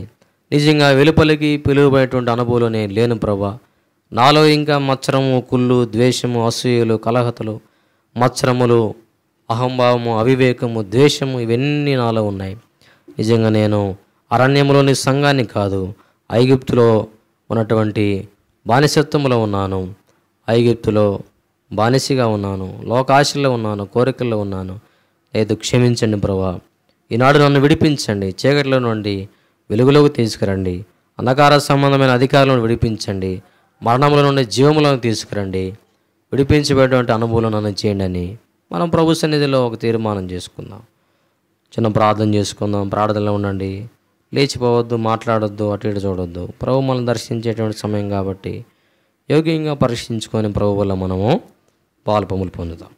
నిజంగా వెలుపలికి పిలువబడేటువంటి అనుభవం నేను లేను ప్రభా. నాలో ఇంకా మత్సరము, కుళ్ళు, ద్వేషము, అసూయలు, కలహతలు, మత్సరములు, అహంభావము, అవివేకము, ద్వేషము ఇవన్నీ నాలో ఉన్నాయి. నిజంగా నేను అరణ్యంలోని సంఘాన్ని కాదు, ఐగుప్తులో ఉన్నటువంటి బానిసత్వంలో ఉన్నాను. ఐగుప్తులో బానిసగా ఉన్నాను, లోకాశల్లో ఉన్నాను, కోరికల్లో ఉన్నాను. లేదు, క్షమించండి ప్రభా. ఈనాడు నన్ను విడిపించండి. చీకటిలో నుండి వెలుగులోకి తీసుకురండి. అంధకార సంబంధమైన అధికారులను విడిపించండి. మరణంలో నుండి జీవములను తీసుకురండి. విడిపించబడేటువంటి అనుభవం నన్ను చేయండి అని మనం ప్రభు సన్నిధిలో ఒక తీర్మానం చేసుకుందాం. చిన్న ప్రార్థన చేసుకుందాం. ప్రార్థనలో ఉండండి. లేచిపోవద్దు, మాట్లాడొద్దు, అటు ఇటు చూడొద్దు. ప్రభు మనం దర్శించేటువంటి సమయం కాబట్టి యోగ్యంగా పరీక్షించుకొని ప్రభు వల్ల మనము పాలు పొందుతాం.